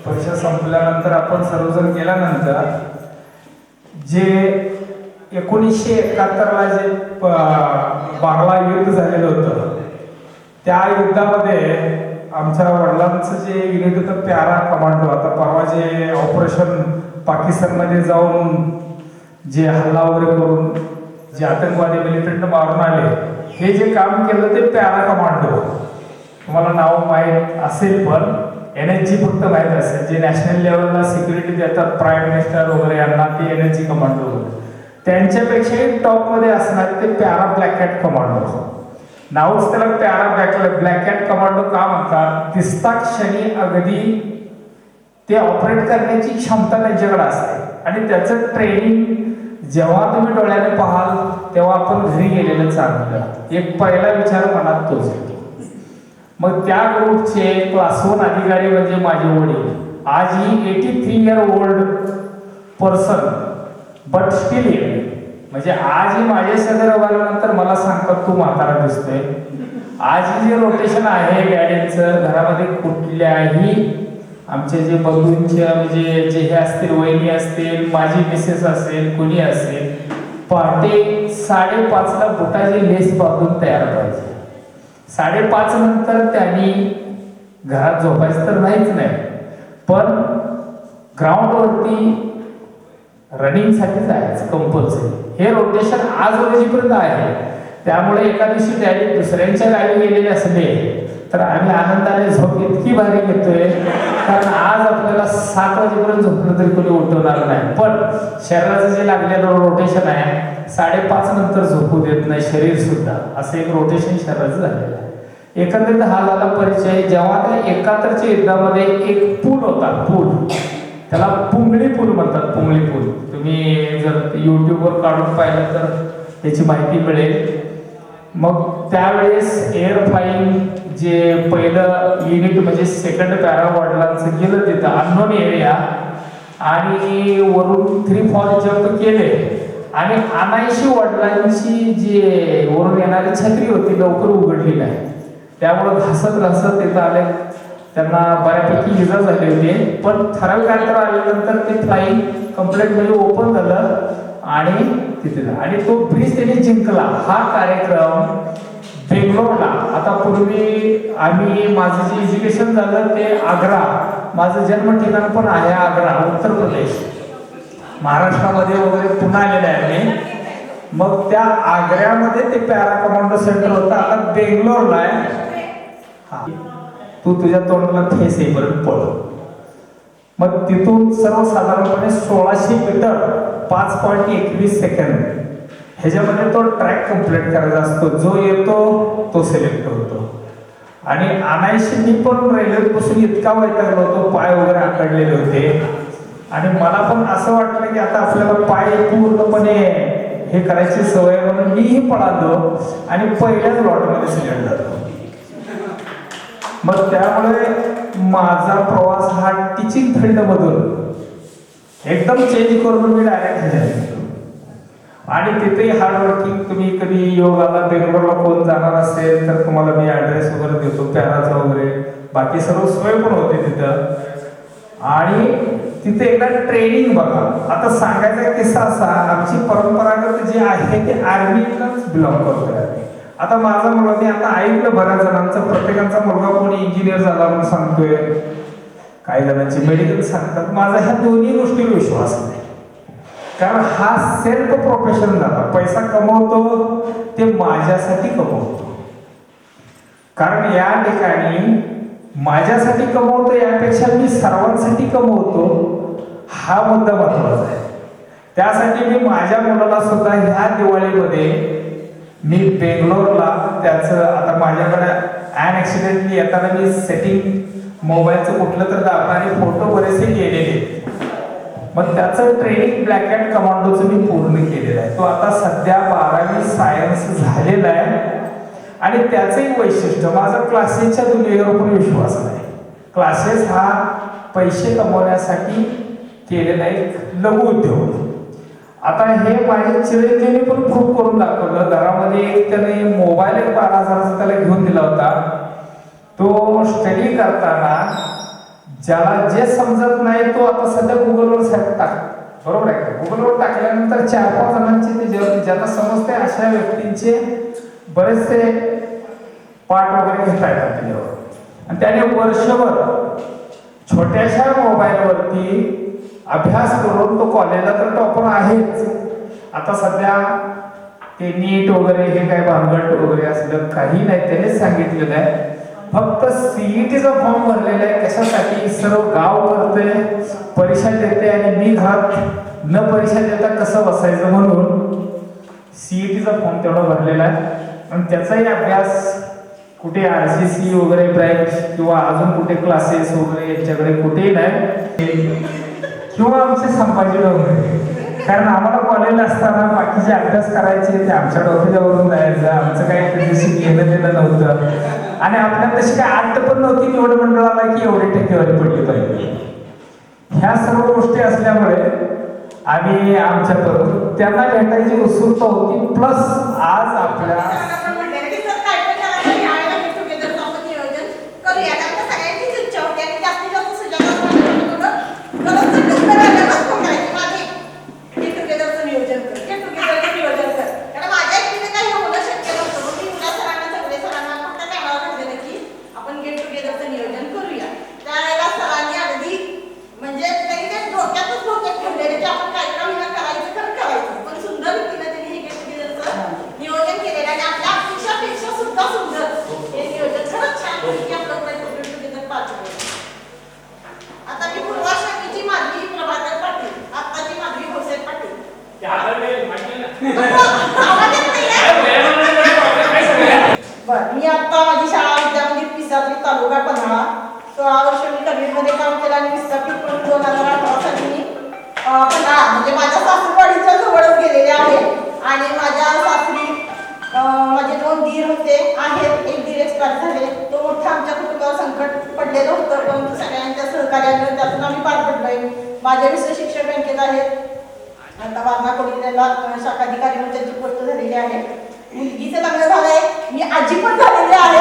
परीक्षा संपल्यानंतर आपण सर्वजण गेल्यानंतर जे 1971ला जे बांगला युद्ध झालेलं होतं त्या युद्धामध्ये आमच्या वडिलांचं जे युनिट होतं प्यारा कमांडो. आता परवा जे ऑपरेशन पाकिस्तानमध्ये जाऊन जे हल्ला वगैरे करून जे आतंकवादी मिलिटंट मारून आले हे जे काम केलं ते प्यारा कमांडो. तुम्हाला नाव माहीत असेल पण NSG फक्त माहीत असेल. जे नॅशनल लेवलला सिक्युरिटी देतात प्राईम मिनिस्टर वगैरे यांना ते NSG कमांडो. त्यांच्यापेक्षाही टॉपमध्ये असणारे ते प्यारा ब्लॅक कॅट कमांडो. नावच त्याला प्यारा ब्लॅक कॅट कमांडो का म्हणतात. दिसता क्षणी अगदी ते ऑपरेट करण्याची क्षमता त्यांच्याकडे असते आणि त्याचं ट्रेनिंग जेव्हा तुम्ही डोळ्याने पाहाल तेव्हा आपण घरी गेलेलं चांगलं. एक पहिला विचार मनात तोच येतो. मग त्या ग्रुपचे क्लास 1 अधिकारी म्हणजे माझे वडील आज ही 83 year old person but still म्हणजे आजही माझ्या शेजारी उभारल्यानंतर मला सांगतात तू म्हातारा दिसतोय. आज जे रोटेशन आहे गाड्यांचं घरामध्ये कुठल्याही आमचे जे बंधूंचे म्हणजे जे हे असतील वहिनी असतील माझी मिसेस असेल कोणी असेल पहाटे 5:30ला बुटाची लेस बांधून तयार पाहिजे. 5:30 नंतर त्यांनी घरात झोपायचं तर नाहीच नाही पण ग्राउंडवरती रनिंगसाठी जायचं कंपल्सरी. हे रोटेशन आज रोजीपर्यंत आहे. त्यामुळे एका दिवशी डॅडी दुसऱ्यांच्या गावी गेलेले असले तर आम्ही आनंदाने झोप इतकी भारी घेतोय कारण आज आपल्याला 7 वाजेपर्यंत झोपलं तरी कोणी उठवणार नाही. पण शरीराचं जे लागलेलं रोटेशन आहे 5:30 नंतर झोपू देत नाही शरीर सुद्धा. असं एक रोटेशन शरीराचं झालेलं आहे. एकंदरीत हा झाला परिचय. जेव्हा त्या एकाहत्तरच्या युद्धामध्ये एक पूल होता पूल त्याला पुंगळी पूल म्हणतात. पुंगळी पूल तुम्ही जर यूट्यूबवर काढून पाहिलं तर त्याची माहिती मिळेल. मग त्यावेळेस एअर फ्लाईंग जे पहिलं युनिट म्हणजे सेकंड पॅरा वडिलांचं गेलं तिथं अननोन एरिया आणि वरून 3 फॉल जंप केले आणि 79 वडिलांची जे वरून येणारी छत्री होती लवकर उघडली नाही. त्यामुळं घासत तिथं आले त्यांना बऱ्यापैकी इजा झाली होती. पण ठराविक अंतर आल्यानंतर ते फ्लाईंग कम्प्लीट म्हणजे ओपन झालं आणि तिथे आणि तो ब्रिज त्यांनी जिंकला. हा कार्यक्रम बेंगलोरला आता पूर्वी आम्ही माझं जे एज्युकेशन झालं ते आग्रा माझं जन्म ठिकाण पण आहे आग्रा उत्तर प्रदेश महाराष्ट्रामध्ये वगैरे पुन्हा आलेलं आहे मी. मग त्या आग्र्यामध्ये ते पॅरा कमांडो सेंटर होतं. आता बेंगलोरला आहे. तू तुझ्या तोंडाला फेस येईपर्यंत पळ. मग तिथून सर्वसाधारणपणे 1600 मीटर 5.21 सेकंद ह्याच्यामध्ये तो ट्रॅक कंप्लीट करायचा असतो. जो येतो तो सिलेक्ट होतो. आणि 79 पण रेल्वेपासून इतका वैतागलो होतो पाय वगैरे आकडलेले होते आणि मला पण असं वाटलं की आता आपल्याला पाय पूर्णपणे हे करायची सवय म्हणून मीही पळालो आणि पहिल्याच लॉटमध्ये सिलेक्ट झालो. मग त्यामुळे माझा प्रवास हा टीचिंग फील्डमधून एकदम चेंज करून मी डायरेक्ट ह्याच्यात आणि तिथेही हार्डवर्किंग. तुम्ही कधी योगाला बेंगलोरला कोण जाणार असेल तर तुम्हाला मी ॲड्रेस वगैरे देतो पॅराचा वगैरे बाकी सर्व सोय पण होते तिथं. आणि तिथे एकदा ट्रेनिंग बघा. आता सांगायचा किस्सा असा आमची परंपरागत जी आहे ते आर्मीलाच बिलॉंग करतोय. आता माझा मुलगा मी आता ऐकलं बऱ्याच जणांचं प्रत्येकाचा मुलगा कोणी इंजिनियर झाला म्हणून सांगतोय काही जणांची मेडिकल सांगतात. माझा ह्या दोन्ही गोष्टीवर विश्वास नाही कारण हा सेल्फ प्रोफेशन झाला. पैसा कमवतो ते माझ्यासाठी कमवतो कारण या ठिकाणी माझ्यासाठी कमवतो यापेक्षा मी सर्वांसाठी कमवतो हा मुद्दा महत्वाचा आहे. त्यासाठी मी माझ्या मुलाला सुद्धा ह्या दिवाळीमध्ये मी बेंगलोरला त्याचं आता माझ्याकडे ॲक्सिडेंटली येताना मी सेटिंग मोबाईलचं कुठलं तर दाखवणारे फोटो बरेचसे केलेले. मग त्याचं ट्रेनिंग ब्लॅक हॅट कमांडोचं मी पूर्ण केलेलं आहे. तो आता सध्या 12वी सायन्स झालेला आहे आणि त्याचंही वैशिष्ट्य माझा क्लासेसच्या दुनियेवर पण विश्वास नाही. क्लासेस हा पैसे कमवण्यासाठी केलेला एक लघु उद्योग. आता हे माझ्या चिरंजीवने पण प्रूव्ह करून दाखवलं. घरामध्ये एक त्याने मोबाईल 12,000चा त्याला घेऊन दिला होता. तो स्टडी करताना ज्याला जे समजत नाही तो आता सध्या गुगलवर टाक बरोबर आहे का. गुगलवर टाकल्यानंतर 4-5 जणांचे ते ज्यांना समजते अशा व्यक्तींचे बरेचसे पाठ वगैरे घेता येतात त्याच्यावर. आणि त्याने वर्षभर छोट्याशा मोबाईलवरती अभ्यास करून तो कॉलेजला तर टॉपर आहेच. आता सध्या ते नीट वगैरे हे काय भानगड वगैरे असलं काही नाही त्यानेच सांगितलेलं आहे. फक्त सीईटीचा फॉर्म भरलेला आहे. कशासाठी सर्व गाव करते परीक्षा देते आणि मी घरात न परीक्षा देता कसं बसायचं म्हणून सीईटीचा फॉर्म तेवढा भरलेला आहे. आणि त्याचाही अभ्यास कुठे RCC वगैरे ब्रँच किंवा अजून कुठे क्लासेस वगैरे यांच्याकडे कुठेही नाही किंवा आमचे संभाजी डोंगरे. कारण आम्हाला कॉलेज असताना बाकीचे अभ्यास करायचे ते आमच्या डोक्यावरून जायचं. आमचं काही त्याच्याशी घेणं देणं नव्हतं आणि आपल्याला तशी काय आठ पण नव्हती निवड मंडळाला की एवढी टक्केवारी पडली पाहिजे. ह्या सर्व गोष्टी असल्यामुळे आम्ही आमच्यातून त्यांना भेटायची उत्सुकता होती. प्लस आज आपल्या मी आता माझी शाळा विद्यापीठ पिसात्री तालुका पन्हाळा 16 वर्ष मी कबीरमध्ये काम केलं आणि विस्थापित पण 2018 साली मी पन्हाळा म्हणजे माझ्या सासरवाडीच्या जवळच गेलेले आहे. आणि माझ्या सासरी माझे 2 दीर होते आहेत. एक दीर एक्सपायर झाले. तो मोठा आमच्या कुटुंबावर संकट पडलेलं होतं, परंतु सगळ्यांच्या सहकार्याने त्यातून आम्ही पार पडलोय. माझे मिस्टर शिक्षक बँकेत आहेत. आता वारणा कोळीला शाखाधिकारी म्हणून त्यांची पोस्ट झालेली आहे. मुलगीचं लग्न झालंय, मी आजी पण झालेली आहे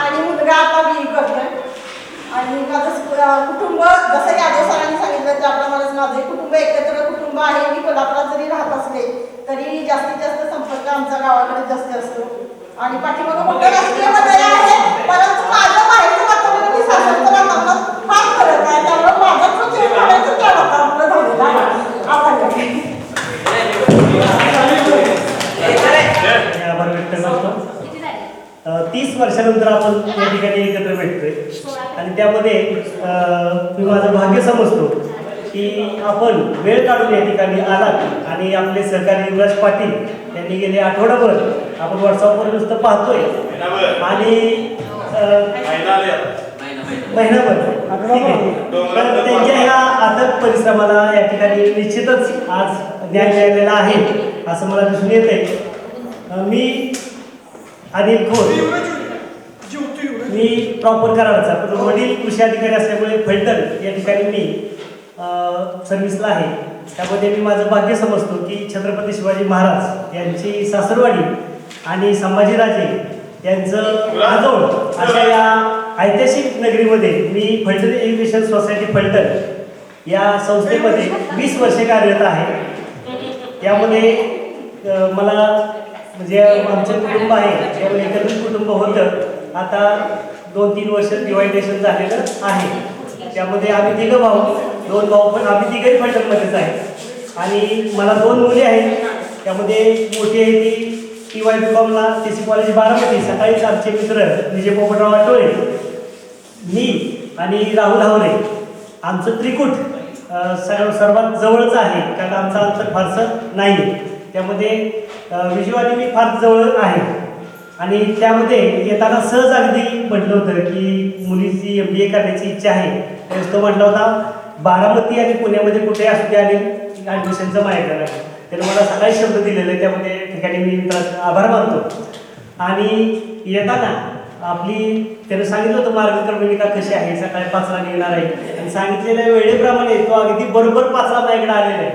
आणि मुलगा आता BE करतोय. आणि माझं कुटुंब जसं यादव सरांनी सांगितलं त्याप्रमाणेच माझे कुटुंब एकत्र कुटुंब आहे. मी कोल्हापुरात जरी राहत असले तरी जास्तीत जास्त संपर्क आमचा गावाकडे जास्त असतो. आणि पाठीमागं मोठं राजकीय बदल आहे, परंतु माझं बाहेरचं वातावरण आणि सासरचं वातावरण फार फरक आहे. त्यामुळे माझं तो चेंज करायचं त्या वातावरणात झालेलं आहे. आभार व्यक्त करतो. 30 वर्षानंतर आपण या ठिकाणी एकत्र भेटतोय आणि त्यामध्ये मी माझं भाग्य समजतो की आपण वेळ काढून या ठिकाणी आलात. आणि आपले सहकारी युवराज पाटील यांनी गेले आठवडाभर आपण व्हॉट्सअपवर नुसतं पाहतोय आणि महिनाभर ठीक आहे. तर त्यांच्या ह्या अथक परिश्रमाला या ठिकाणी निश्चितच आज न्याय मिळालेला आहे असं मला दिसून येत आहे. मी अनिल खोत, मी प्रॉपर कराडचा, पण वडील कृषी अधिकारी असल्यामुळे फलटण या ठिकाणी मी सर्व्हिसला आहे. त्यामध्ये मी माझं भाग्य समजतो की छत्रपती शिवाजी महाराज यांची सासरवाडी आणि संभाजीराजे यांचं आजोळ अशा या ऐतिहासिक नगरीमध्ये मी फलटण एज्युकेशन सोसायटी फलटण या संस्थेमध्ये 20 वर्षे कार्यरत आहे. यामध्ये मला म्हणजे आमचं कुटुंब आहे त्यामुळे एकत्रित कुटुंब होतं. आता 2-3 वर्ष डिवायडेशन झालेलं आहे. त्यामध्ये आम्ही 3 भाऊ, 2 भाऊ, पण आम्ही तिघही फलटणमध्येच आहे. आणि मला 2 मुली आहेत. त्यामध्ये मोठी आहे ती TY.BComला TC कॉलेज बारामती. सकाळीच आमचे मित्र विजय पोपटराव आठवले, मी आणि राहुल हावरे, आमचं त्रिकूट सर्वात जवळच आहे कारण आमचं अंतर फारसं नाही. त्यामध्ये विजू आणि मी फार जवळ आहे. आणि त्यामध्ये येताना सहज अगदी म्हटलं होतं की मुलीची MBA करण्याची इच्छा आहे. त्यावेळेस तो म्हटला होता बारामती आणि पुण्यामध्ये कुठे असू द्या आणि ॲडमिशनचं माहिती आहे. त्याने मला सगळे शब्द दिलेले, त्यामध्ये ठिकाणी मी मित्राचा आभार मानतो. आणि येताना आपली त्यानं सांगितलं होतं मार्गक्रमणिका कशी आहे, सकाळी 5ला निघणार आहे आणि सांगितलेल्या वेळेप्रमाणे तो अगदी बरोबर 5ला माझ्याकडे आलेला आहे.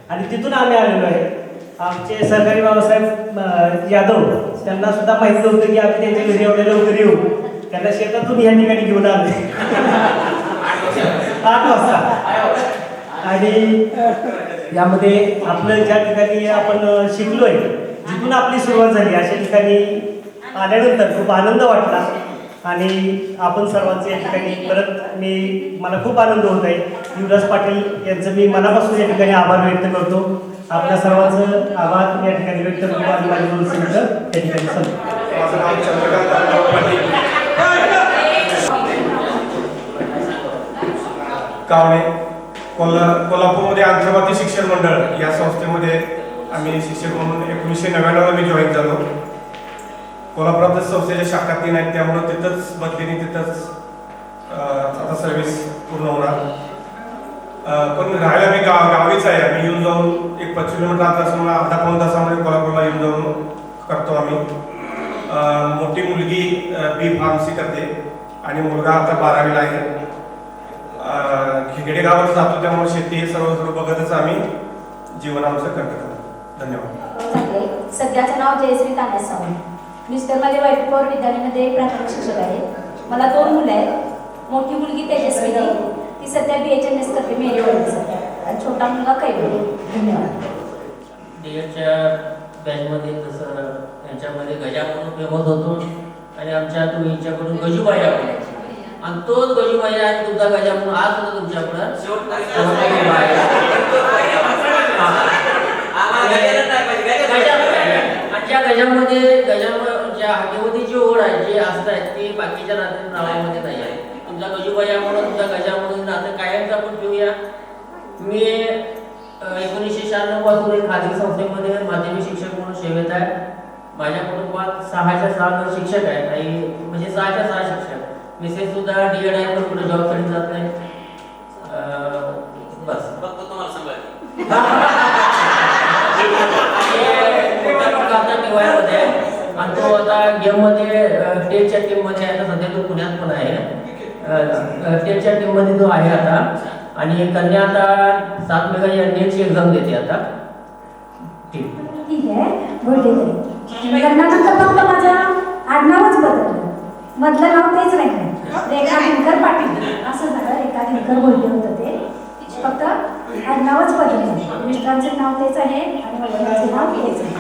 आणि तिथून आम्ही आलेलो आहे. आमचे सहकारी बाबासाहेब यादव त्यांना सुद्धा माहिती होतं की आम्ही त्यांच्या घरी एवढ्या लवकर येऊ. त्यांना शेतातून या ठिकाणी घेऊन आले 8 वाजता. आणि यामध्ये आपलं ज्या ठिकाणी आपण शिकलोय, जिथून आपली सुरुवात झाली अशा ठिकाणी आल्यानंतर खूप आनंद वाटला. आणि आपण सर्वांचे या ठिकाणी परत मला खूप आनंद होत आहे. युवराज पाटील यांचं मी मनापासून या ठिकाणी आभार व्यक्त करतो. आपल्या सर्वांचं आभार या ठिकाणी व्यक्त करतो आणि माझी 2 शब्द या ठिकाणी सांगतो. माझं नाव चंद्रकांत पाटील कावणे. कोल्हापूरमध्ये आंतरभारतीय शिक्षण मंडळ या संस्थेमध्ये आम्ही शिक्षक म्हणून 1999ला मी जॉईन झालो. कोल्हापुरातच संस्थेच्या शाखा 3 आहेत, त्यामुळं तिथंच बदलीने तिथंच आता सर्व्हिस पूर्ण होणार. पण राहायला मी गावीच आहे. आम्ही येऊन जाऊन एक 25 किलोमीटर अंतर असल्यामुळे अर्धा-पाऊण तासामध्ये कोल्हापूरला येऊन जाऊन करतो आम्ही. मोठी मुलगी B.Pharmacy करते आणि मुलगा आता 12वीला आहे. खेकडे गावात जातो, त्यामुळे शेती हे सर्व बघतच आम्ही जीवन आमचं करतो. धन्यवाद. सध्याचं नाव जयश्री तान्या सावंत. मिस्टर माझे वैभव विद्यालयामध्ये प्राथमिक शिक्षक आहे. मला 2 मुलं आहेत. मोठी मुलगी तेजस्विनी, ती सध्या BHMS करते मेरीवडीचं, आणि छोटा मुलगा कैवली. धन्यवाद. डीएडच्या बॅचमध्ये तसं यांच्यामध्ये गजा म्हणून फेमस होतो आणि आमच्या तुम्ही यांच्याकडून गजूबाई आहे आणि तोच गजूबाई आणि तुमचा गजा म्हणून आज होता तुमच्याकडं त्या गजामध्ये ज्या हाकेमध्ये जी ओढ आहे जी असतात ती बाकीच्या नावामध्ये नाही आहे. तुमचा गजूबाई म्हणून तुमचा गजा म्हणून नातं कायमचं आपण ठेवूया. मी 1996 पासून एक खाजगी संस्थेमध्ये माध्यमिक शिक्षक म्हणून सेवेत आहे. माझ्या कुटुंबात 6च्या 6 शिक्षक आहेत आणि म्हणजे 6च्या 6 शिक्षक. मिसेस सुद्धा डीएड आहे, पण कुठे जॉबसाठी जात नाही. बस फक्त तुम्हाला सांगायचं आणि तो आता गेममध्ये टेटच्या टीममध्ये आहे. आता सध्या तो पुण्यात पण आहे. टेटच्या टीममध्ये तो आहे आता. आणि कन्या आता 7 मेगा नेटची एक्झाम देते आता. ठीक आहे, बोलते लग्नानंतर फक्त माझं आडनावच बदललं, मधलं नाव तेच राहिलं. रेखा दिनकर पाटील असं झालं. रेखा दिनकर बोलते होतं ते, फक्त आडनावच बदललं. मिस्टरांचं नाव तेच आहे आणि वडिलांचं नाव तेच आहे.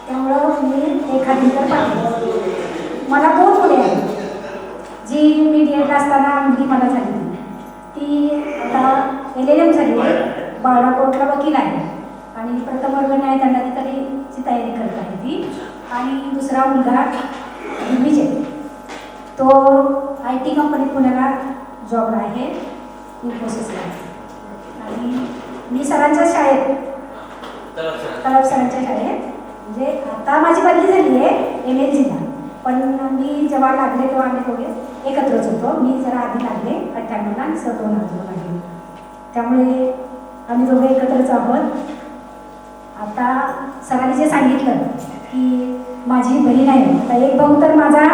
त्यामुळं मी रेखा दिनकर पाटील. मला 2 मुले आहेत. जी मी डीएडला असताना मुलगी मला झाली ती आता LLM झाली आहे, बाळाकोटला वकील आहे आणि प्रथम वर्ग न्याय दंडाधिकारीची तयारी करत आहे ती. आणि दुसरा मुलगा विजय, तो IT कंपनीत पुण्याला जॉबला आहे, इन्फोसिसला. आणि मी सरांच्या शाळेत, तलाव सरांच्या शाळेत, म्हणजे आता माझी बदली झाली आहे MLGला, पण मी जेव्हा लागले तेव्हा आम्ही दोघे एकत्रच होतो. मी जरा आधी लागले 98ला आणि सर 2000 लागले, त्यामुळे आम्ही दोघे एकत्रच आहोत. आता सरांनी जे सांगितलं की माझी बहीण आहे, आता एक भाऊ तर माझ्या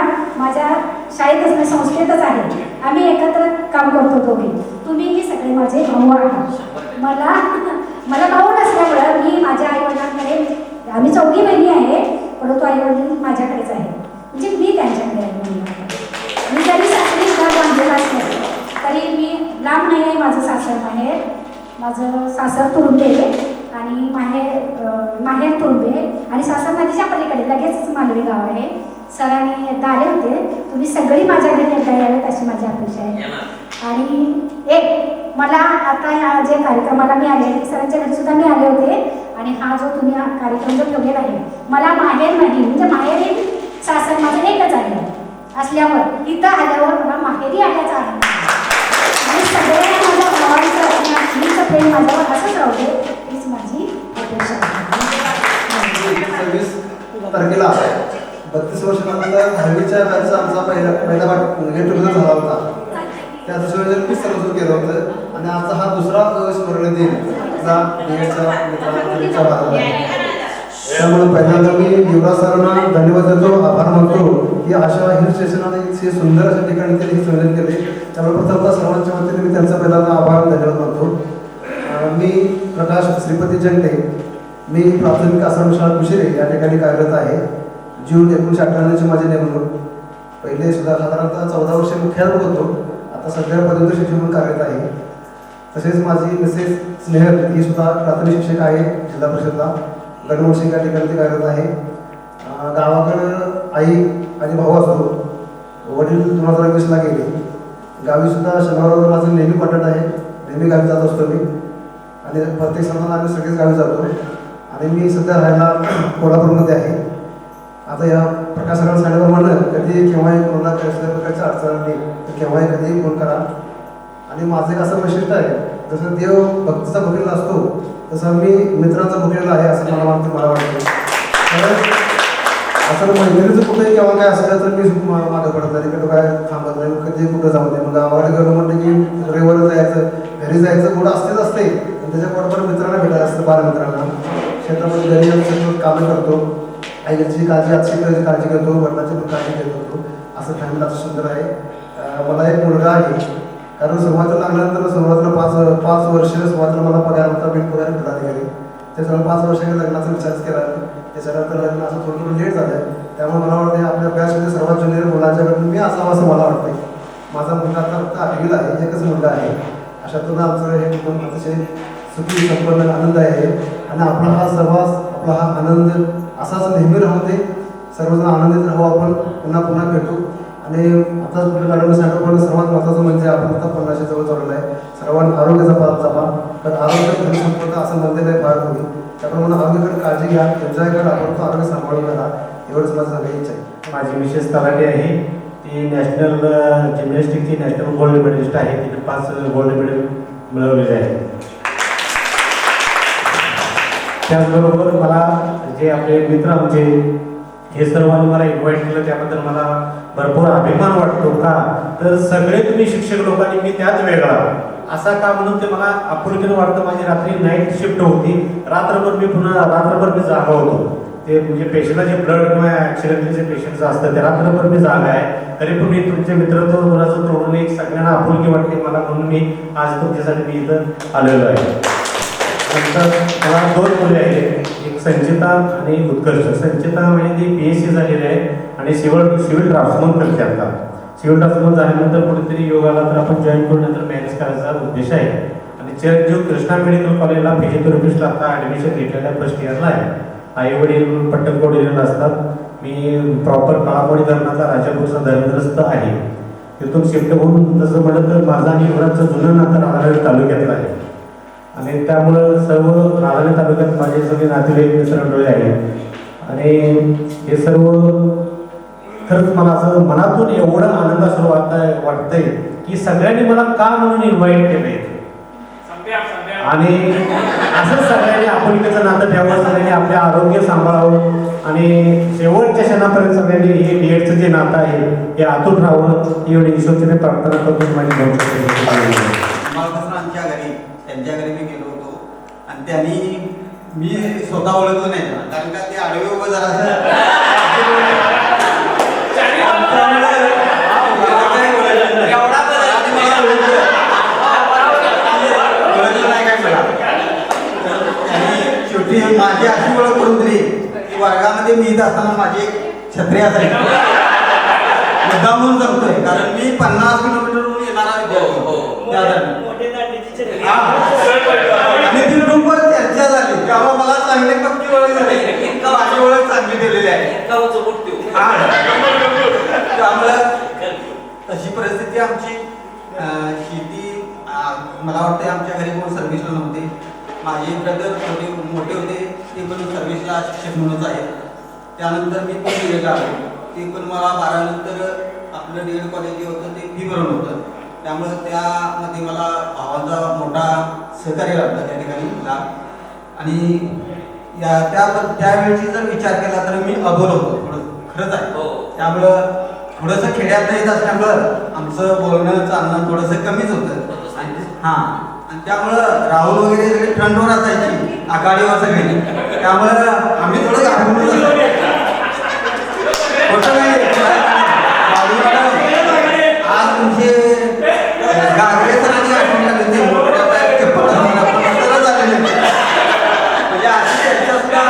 शाळेतच नाही संस्थेतच आहे. आम्ही एकत्र काम करतो दोघे. तुम्हीही सगळे माझे भाऊ आहात. मला भाऊ नसल्यामुळं मी माझ्या आईवडिलांकडे, आम्ही 4 बहिणी आहे, परंतु आईवडील माझ्याकडेच आहे, म्हणजे मी त्यांच्याकडे आहे. मी जरी सासरी घर बांधलेला असलं तरी मी लांब नाही आहे. माझं सासर माहेर, माझं सासर तुरुंबे आणि माहेर तुरुंबे आणि सासर नदीच्या पलीकडे लगेच मालवी गाव आहे. सरांनी एकदा आले होते, तुम्ही सगळी माझ्या घरी एकदा यावेत अशी माझी अपेक्षा आहे. आणि मला आता ह्या जे कार्यक्रमाला मी आले, सरांच्या घरी सुद्धा मी आले होते. आणि हा जो तुम्ही कार्यक्रम जो ठेवलेला आहे, मला माहेर नाही, म्हणजे माहेरी सासर माझं एकच आहे असल्यावर इथं आल्यावर मला माहेरी आल्याचं आहे. आणि सगळ्या माझ्या भावांचं असण्याचं प्रेम माझ्यावर असंच राहू दे, हीच माझी अपेक्षा आहे. 26 तारखेला 32 वर्षानंतर 10वीच्या बॅचचा आमचा पहिला गेट टुगेदर झाला होता. त्या दुसऱ्या मी सर्व सुरू केलं होतं आणि आजचा हा दुसरा स्मरण दिन त्यामुळे पहिल्यांदा मी युवराज सरांना धन्यवाद देतो, आभार मानतो की अशा हिल स्टेशन आणि हे सुंदर अशा ठिकाणी त्यांनी संयोजन केले. त्यामुळे प्रथमतः सर्वांच्या वतीने मी त्यांचा पहिल्यांदा आभार धन्यवाद मानतो. मी प्रकाश श्रीपती जंगटे, मी प्राथमिक आश्रमशाळा कुशिरे या ठिकाणी कार्यरत आहे. जून 1998ची माझी नेमणूक. पहिले सुद्धा साधारणतः 14 वर्षे मुख्याध्यापक होतो, आता सध्या पदवीधर शिक्षक म्हणून कार्यरत आहे. तसेच माझी मिसेस स्नेहल ही सुद्धा प्राथमिक शिक्षक आहे जिल्हा परिषदला, गणमोशी या ठिकाणी ती कार्यरत आहे. गावाकडं आई आणि भाऊ असतो, वडील 2020ला गेले. गावी सुद्धा शनिवारवर माझं नेहमी कॉन्टॅक्ट आहे, नेहमी गावी जात असतो मी आणि प्रत्येक सणाला आम्ही सगळेच गावी जातो. आणि मी सध्या राहायला कोल्हापूरमध्ये आहे. आता या प्रकाशकांना सांगितलं म्हणलं कधी केव्हाही कोणाला कसल्या प्रकारच्या अडचण आली तर केव्हाही कधीही फोन करा. आणि माझं एक असं वैशिष्ट्य आहे, जसं देव भक्तीचा भुकेला असतो तसं मी मित्रांचा भुकेला आहे असं मला वाटतं. कारण असं मैत्रिणीचं कुठेही केव्हा काय असलं तर मी मागं पडत नाही, कुठं काय थांबत नाही, कधी कुठं जाऊ नये. मग गावाकडे गेलो म्हटलं की रविवार जायचं, घरी जायचं कुठं असतेच असते, पण त्याच्याबरोबर मित्रांना भेटायला असतं, बालमित्रांना. शेतामध्ये घरी येऊन कामं करतो, आईची काळजी आजची काळजी घेतो, वडिलांची पण काळजी घेत होतो. असं फॅमिली असं सुंदर आहे. मला एक मुलगा आहे, कारण सुरुवातीला लागल्यानंतर सुरुवातीला पाच वर्ष सुरुवातीला मला पगार होता, बिन पगार पदाधिकारी. त्याच्यामुळे 5 वर्षांनी लग्नाचा विचार केला. त्याच्यानंतर लग्न असं थोडं लेट झालं. त्यामुळे मला वाटतं आपल्या बॅचमध्ये सर्वात ज्युनियर मुलांच्याकडून मी असावं असं मला वाटतं. माझा मुलगा आता फक्त 8वीला आहे, एकच मुलगा आहे. अशातून आमचं हे कुटुंब अतिशय सुखी संपन्न आनंद आहे. आणि आपला हा सहवास, आपला हा आनंद असाच नेहमी राहू दे. सर्वजण आनंदित राहू, आपण पुन्हा पुन्हा भेटू. आणि आता कुठे मॅडमने सांगितलं, पण सर्वात महत्त्वाचं म्हणजे आपण आता 50च्या जवळ जोडलं आहे. सर्वांना आरोग्याचा पार जपा. तर आरोग्य धनसंपदा असं म्हणते नाही फार होईल. त्याप्रमाणे आरोग्याकडे काळजी घ्या, एन्जॉय करा, आपण आरोग्य सांभाळून करा. एवढंच माझं सगळी इच्छा आहे. माझी मिसेस तलाटे आहे, ती नॅशनल जिम्नॅस्टिकची नॅशनल गोल्ड मेडलिस्ट आहे. तिने 5 गोल्ड मेडल मिळवलेले आहे. त्याचबरोबर मला जे आपले मित्र आमचे हे सर्वांनी मला इन्व्हाइट केलं, त्याबद्दल मला भरपूर अभिमान वाटतो. का तर सगळे तुम्ही शिक्षक लोकांनी मी त्याच वेगळा असा का म्हणून ते मला आपुलकीनं वाटतं. माझी रात्री नाईट शिफ्ट होती, रात्रभर मी जागा होतो. ते म्हणजे पेशंटला जे ब्लड किंवा ॲक्सिडेंटली जे पेशंटचं असतं ते रात्रभर मी जागा आहे. तरी पण मी तुमचे मित्रत्व मुलाचं तोडून एक सगळ्यांना आपुलकी वाटते मला, म्हणून मी आज तुमच्यासाठी मी इथं आलेलो आहे. नंतर मला 2 मुले आहेत, एक संचिता आणि उत्कर्ष. संचिता म्हणजे ती PhD झालेली आहे आणि सिव्हिल ड्राफ्ट्समन करते. आता सिव्हिल ड्राफ्ट्समन झाल्यानंतर कुठेतरी योगाला तर आपण जॉईन करून नंतर मॅनेज करायचा उद्देश आहे. आणि चिरंजीव कृष्णा मेडिकल कॉलेजला फिजिओथेरपिस्टला आता ॲडमिशन घेतलेलं आहे, फर्स्ट इयरला आहे. आई वडील पट्टणकोडीला असतात. मी प्रॉपर काळाकोडी धरणाचा राजापूरचा धर्मग्रस्त आहे. तिथून शिफ्ट होऊन तसं म्हटलं तर माझा आणि युवराजचं जुनं नातं राधानगरी तालुक्यातलं आहे. आणि त्यामुळं सर्व राधानगरी तालुक्यात माझे सगळे नातेवाईक मित्रमंडळी आहेत. आणि हे सर्व खरंच मला असं मनातून एवढं आनंदास्पद वाटतंय की सगळ्यांनी मला का म्हणून इन्व्हाइट केलंय. आणि असंच सगळ्यांनी आपुलकीचं नातं ठेवावं, सगळ्यांनी आपले आरोग्य सांभाळावं आणि शेवटच्या क्षणापर्यंत सगळ्यांनी हे DEDचं जे नातं आहे हे अतूट राहावं, एवढी ईश्वरचेने प्रार्थना करून माझी आमच्या घरी त्यांच्या घरी मी गेलो होतो आणि त्यांनी मी स्वतः ओळखलो नाही त्यांना, कारण का ते आडवे उभं जरा शेवटी माझी अशी ओळख करून दिली की वर्गामध्ये मी इथं असताना माझी छत्री असायची. मुद्दा म्हणून जमतोय कारण मी 50 किलोमीटरवरून येणारा आणि तिथून पण चर्चा झाली तेव्हा मला चांगली पक्की ओळख झाली, माझी ओळख चांगली दिलेली आहे. त्यामुळं तशी परिस्थिती आमची. शेती मला वाटतं आमच्या घरी कोण सर्व्हिसला नव्हते. माझे ब्रदर मोठे होते, ते पण सर्व्हिसला शिक्षक म्हणूनच आहेत. त्यानंतर मी पण DED आलो. ते पण मला 12 नंतर आपलं DED कॉलेज जे होतं ते फी भरून होतं. त्यामुळं त्यामध्ये मला भावाचा मोठा सहकार्य लागला त्या ठिकाणी लाभ. आणि त्यावेळेची जर विचार केला तर मी अबोल होतो थोडं, खरंच आहे. त्यामुळं थोडंसं खेड्यात येत असल्यामुळं आमचं बोलणं चालणं थोडंसं कमीच होतं. हां, आणि त्यामुळं राहुल वगैरे सगळे फ्रंटवर असायची, आघाडीवर सगळे. त्यामुळं आम्ही थोडं घाबरून होतं नाही. आज तुमचे गागरे सरांनी आठवण झाले होते, म्हणजे अशी चर्चा सुद्धा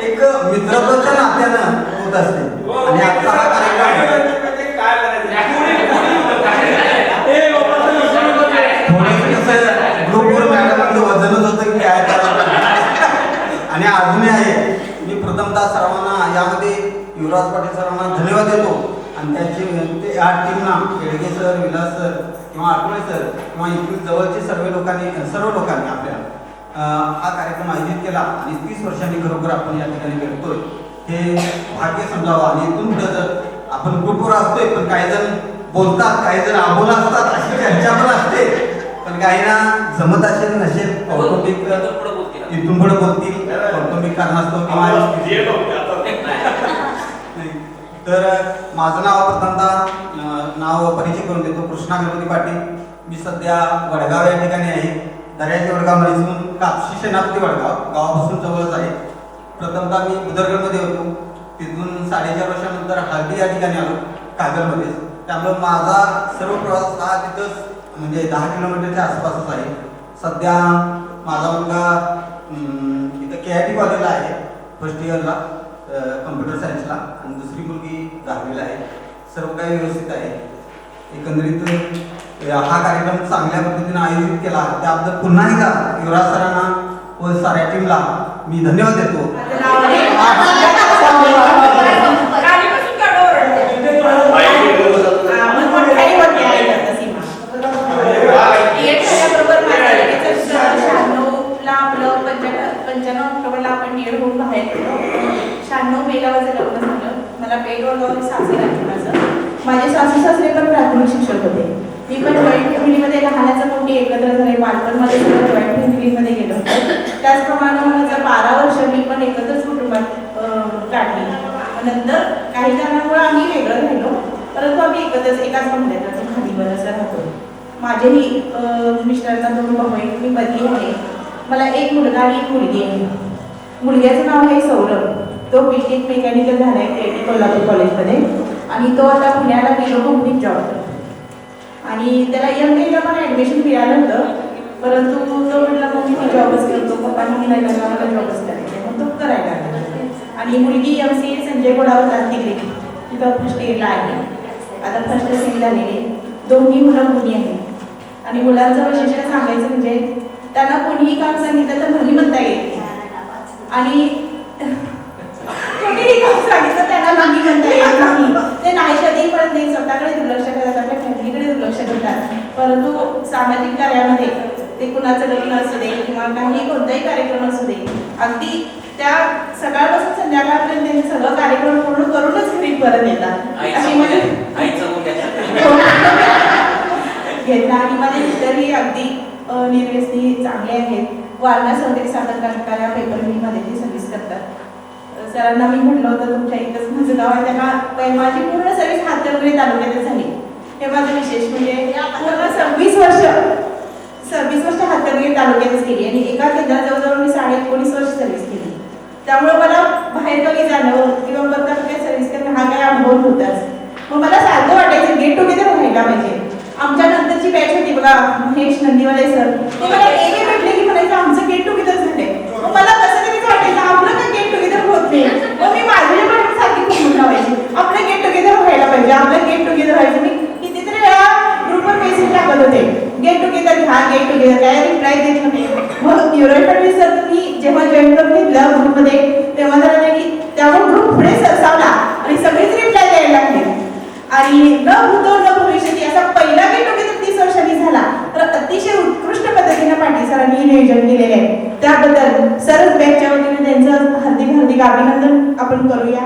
एक मित्रत्वाच्या नात्यानं होत असते. आणि आजचा हा कार्यक्रम ग्रुपवर मॅडमांचं वजनच होतं की काय आणि अजूनही आहे. मी प्रथमतः सर्वांना यामध्ये युवराज पाटील सरांना धन्यवाद देतो आणि त्यांची या टीमना येडगे सर, विलास सर किंवा आठवळे सर किंवा इथून जवळचे सर्व लोकांनी आपल्या हा कार्यक्रम आयोजित केला आणि 30 वर्षांनी खरोखर आपण या ठिकाणी भेटतोय हे भाग्य समजावं. आणि इथून पुढे जर आपण ग्रुपवर असतोय पण काही जण बोलतात, काही जण आबोला असतात, अशी चर्चा पण असते. पण काही ना जमत असेल नसेल कौटुंबिक इथून पुढे बोलतील कौटुंबिक कारणास्तव किंवा तर माझं नाव प्रथमतः नाव परिचय करून देतो, कृष्णा गणपती पाटील. मी सध्या वडगाव या ठिकाणी आहे. दर्याचे वडगाव नसून कापशी सेनापती वडगाव गावापासून जवळच आहे. प्रथमतः मी बुदरगडमध्ये होतो, तिथून 4.5 वर्षानंतर हळदी या ठिकाणी आलो कागलमध्येच. त्यामुळे माझा सर्व प्रवास हा तिथंच म्हणजे 10 किलोमीटरच्या आसपासच आहे. सध्या माझा मुलगा इथं KIT कॉलेजला आहे, फर्स्ट इयरला कम्प्युटर सायन्सला, आणि दुसरी मुलगी 10वीला आहे. सर्व काही व्यवस्थित आहे. एकंदरीत हा कार्यक्रम चांगल्या पद्धतीने आयोजित केला त्याबद्दल पुन्हा एकदा युवराज सरांना व साऱ्या टीमला मी धन्यवाद देतो. मला पेटवळगाव सासर आहे माझं. माझे सासू सासरे पण प्राथमिक शिक्षक होते. मी पण जॉईंट फॅमिलीमध्ये लहानाचं मोठी एकत्र झाले. बालपणमध्ये सुद्धा जॉईंट फॅमिलीमध्ये गेलो होतो. त्याचप्रमाणे माझं 12 वर्ष मी पण एकत्रच कुटुंबात काढली. नंतर काही कारणामुळे आम्ही वेगळं राहिलो, परंतु आम्ही एकत्रच एकाच बंगल्यात खालीवर असं राहतो. माझेही मिस्टरांना 2 भाऊ आहेत. मी बदली आहे. मला एक मुलगा आणि एक मुलगी आहे. मुलग्याचं नाव आहे सौरभ. तो BTech मेकॅनिकल झाला आहे KIT कोल्हापूर कॉलेजमध्ये, आणि तो आता पुण्याला गेलो कंपनीत जॉब करतो. आणि त्याला MBA पण ॲडमिशन मिळालं होतं, परंतु तो म्हटला मग मी जॉबच करतो, पप्पांनी मी नाही मला जॉबच करायचा, मग तो करायला लागला. आणि मुलगी MCA संजय गोडावर जाते गेली, तिथं फर्स्ट इयरला आहे. आता फर्स्ट सील झालेली. दोन्ही मुलं मुली आहेत. आणि मुलांचं वैशिष्ट्य सांगायचं म्हणजे त्यांना कोणीही काम सांगितलं तर घरी म्हणता येते, आणि कोणीही काम सांगितलं त्यांना नाही म्हणता येत नाही. ते नाही कधी पण ते स्वतःकडे दुर्लक्ष करतात, आपल्या फॅमिलीकडे दुर्लक्ष करतात. परंतु सामाजिक कार्यामध्ये ते कुणाचं लग्न असू दे किंवा काही कोणताही कार्यक्रम असू दे, अगदी त्या सकाळपासून संध्याकाळपर्यंत त्यांचे सगळं कार्यक्रम पूर्ण करूनच घरी परत येतात. अशी म्हणजे घेतला. आणि माझे मिस्टरही अगदी निर्व्यसनी चांगले आहेत. वारणा सौंदर्य साधन कारखाना या पेपर मिलमध्ये ते सर्व्हिस करतात. सरांना मी म्हटलं होतं तुमच्या इथंच माझं गाव आहे. त्यांना माझी पूर्ण सर्व्हिस हातकणंगले तालुक्यातच झाली. हे माझं विशेष म्हणजे पूर्ण 26 वर्ष हातकणंगले तालुक्यातच केली, आणि एका केंद्रात जवळजवळ मी 19.5 वर्ष सर्व्हिस केली. त्यामुळे मला बाहेरगावी जाणं किंवा परत सर्व्हिस करणं हा काय अनुभव होताच. मग मला सारखं वाटायचं गेट टुगेदर व्हायला पाहिजे. आमच्या नंतरची बॅच होती बघा, महेश नंदीवाले सर, ते मला एक भेटले की म्हणायचं आमचं गेट टुगेदर झालंय. मग मला कसं तरीच वाटायचं आपलं काय गेट टुगेदर होत नाही. मग मी माझ्या पण सारखी खूप लावायची आपलं गेट टुगेदर व्हायला पाहिजे, आपलं गेट टुगेदर व्हायचं. मी कितीतरी वेळा ग्रुपवर मेसेज टाकत होते गेट टुगेदर घ्या, गेट टुगेदर, काय रिप्लाय देत नव्हते. मग युवराज पाटील सर मी जेव्हा जॉईन करून घेतलं ग्रुपमध्ये तेव्हा झालं की त्यामुळे ग्रुप पुढे सरसावला आणि सगळेच रिप्लाय द्यायला लागले. आणि न भूतो न भविष्यती असा पहिला गेट टुगेदर 30 वर्षांनी झाला. तर अतिशय उत्कृष्ट पद्धतीने पाटील सरांनी नियोजन केलेले आहे. त्याबद्दल सरच बँकच्या वतीने त्यांचं हार्दिक अभिनंदन आपण करूया.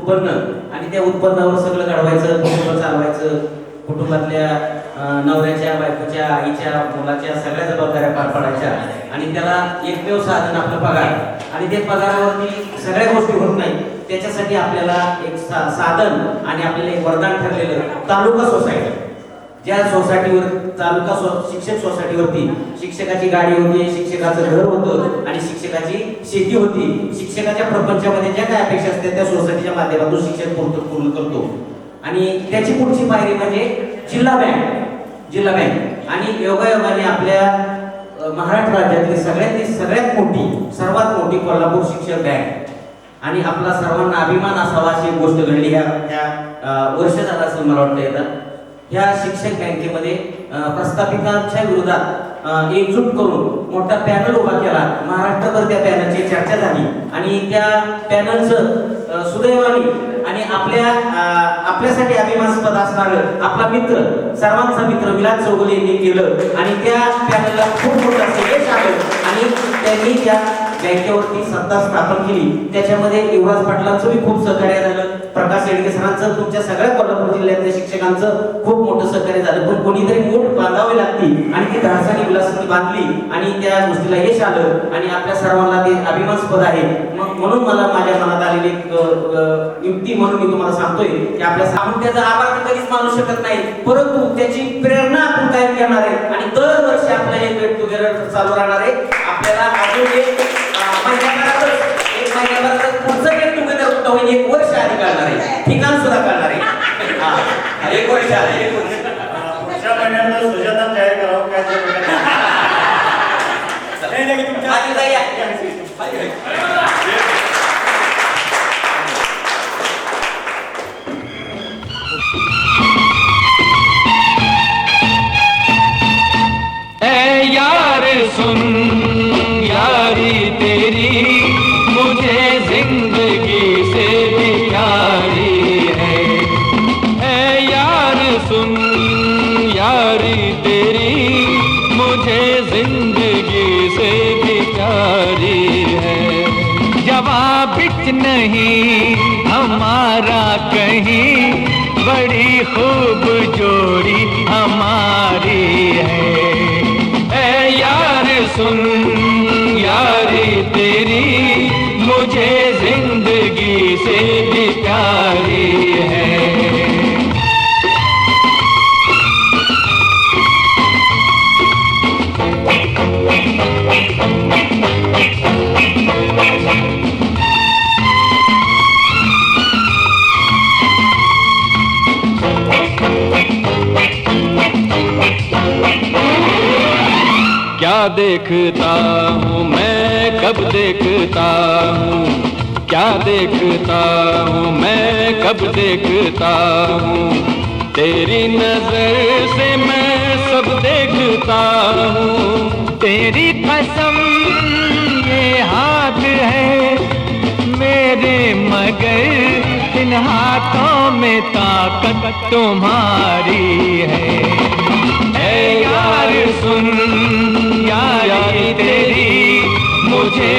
उत्पन्न आणि त्या उत्पन्नावर सगळं घडवायचं, कुटुंब चालवायचं, कुटुंबातल्या नवऱ्याच्या, बायकोच्या, आईच्या, मुलाच्या सगळ्या जबाबदाऱ्या पार पाडायच्या आणि त्याला एकमेव साधन आपलं पगार आणि ते पगारावरती सगळ्या गोष्टी होत नाही. त्याच्यासाठी आपल्याला एक साधन आणि आपल्याला एक वरदान ठरलेलं तालुका सोसायटी. ज्या सोसायटीवर शिक्षक सोसायटीवरती शिक्षकाची गाडी होती, शिक्षकाचं घर होतं आणि शिक्षकाची शेती होती. शिक्षकाच्या प्रपंचामध्ये ज्या काय अपेक्षा असतात त्या सोसायटीच्या माध्यमातून शिक्षक पूर्ण करतो. आणि त्याची पुढची पायरी म्हणजे जिल्हा बँक आणि योगायोगाने आपल्या महाराष्ट्र राज्यातली सगळ्यात मोठी सर्वात मोठी कोल्हापूर शिक्षक बँक आणि आपला सर्वांना अभिमान असावा अशी गोष्ट घडली ह्या वर्ष झालं असं मला वाटतं. येतात ह्या शिक्षक बँकेमध्ये प्रस्थापितांच्या विरोधात एकजूट करून मोठा पॅनल उभा केला. महाराष्ट्रभर त्या पॅनलची चर्चा झाली आणि त्या पॅनलचं सुदैवाने आणि आपल्यासाठी अभिमानास्पद असणारं आपला मित्र, सर्वांचा मित्र विलास चौगुले यांनी केलं आणि त्या पॅनलला खूप मोठं असं यश आलं आणि त्यांनी त्या बँकेवरती सत्ता स्थापन केली. त्याच्यामध्ये युवराज पाटलांचं बी खूप सहकार्य झालं, प्रकाश येडगे सरांचं, तुमच्या सगळ्या कोल्हापूर जिल्ह्यातल्या शिक्षकांचं खूप मोठं सहकार्य झालं. पण कोणीतरी मूठ बांधावी लागती आणि ती धाडसाने विलासाने बांधली आणि त्या गोष्टीला यश आलं आणि आपल्या सर्वांना ते अभिमानास्पद आहे. म्हणून मला माझ्या मनात आलेली एक युक्ती म्हणून मी तुम्हाला सांगतोय की आपल्या सामुदायाचा आभार कधीच मानू शकत नाही, परंतु त्याची प्रेरणा आपण कायम घेणार आहे आणि दरवर्षी आपलं हे गेट टुगेदर चालू राहणार आहे. आपल्याला अजून एक महिन्याभरात पुढचं गेट टुगेदर कुठं होईल, 1 वर्ष आधी काढणार आहे, ठिकाण सुद्धा काढणार आहे. 1 वर्ष आधी पुढच्या महिन्यात सुजाता जाहीर करावं काय यार सुन यारी तेरी मुझे जिंदगी से भी प्यारी है यार सुन यारी तेरी मुझे जिंदगी से भी प्यारी है. जवाब बिच नहीं हमारा कहीं बड़ी खूब जोड़ी हमारी है. यार सुन यारी तेरी मुझे जिंदगी से भी प्यारी है. क्या देखता हूँ मैं कब देखता हूँ, क्या देखता हूँ मैं कब देखता हूँ, तेरी नजर से मैं सब देखता हूँ. तेरी कसम ये हाथ है मेरे मगर इन हाथों में ताकत तुम्हारी है. यार सुन यारी तेरी मुझे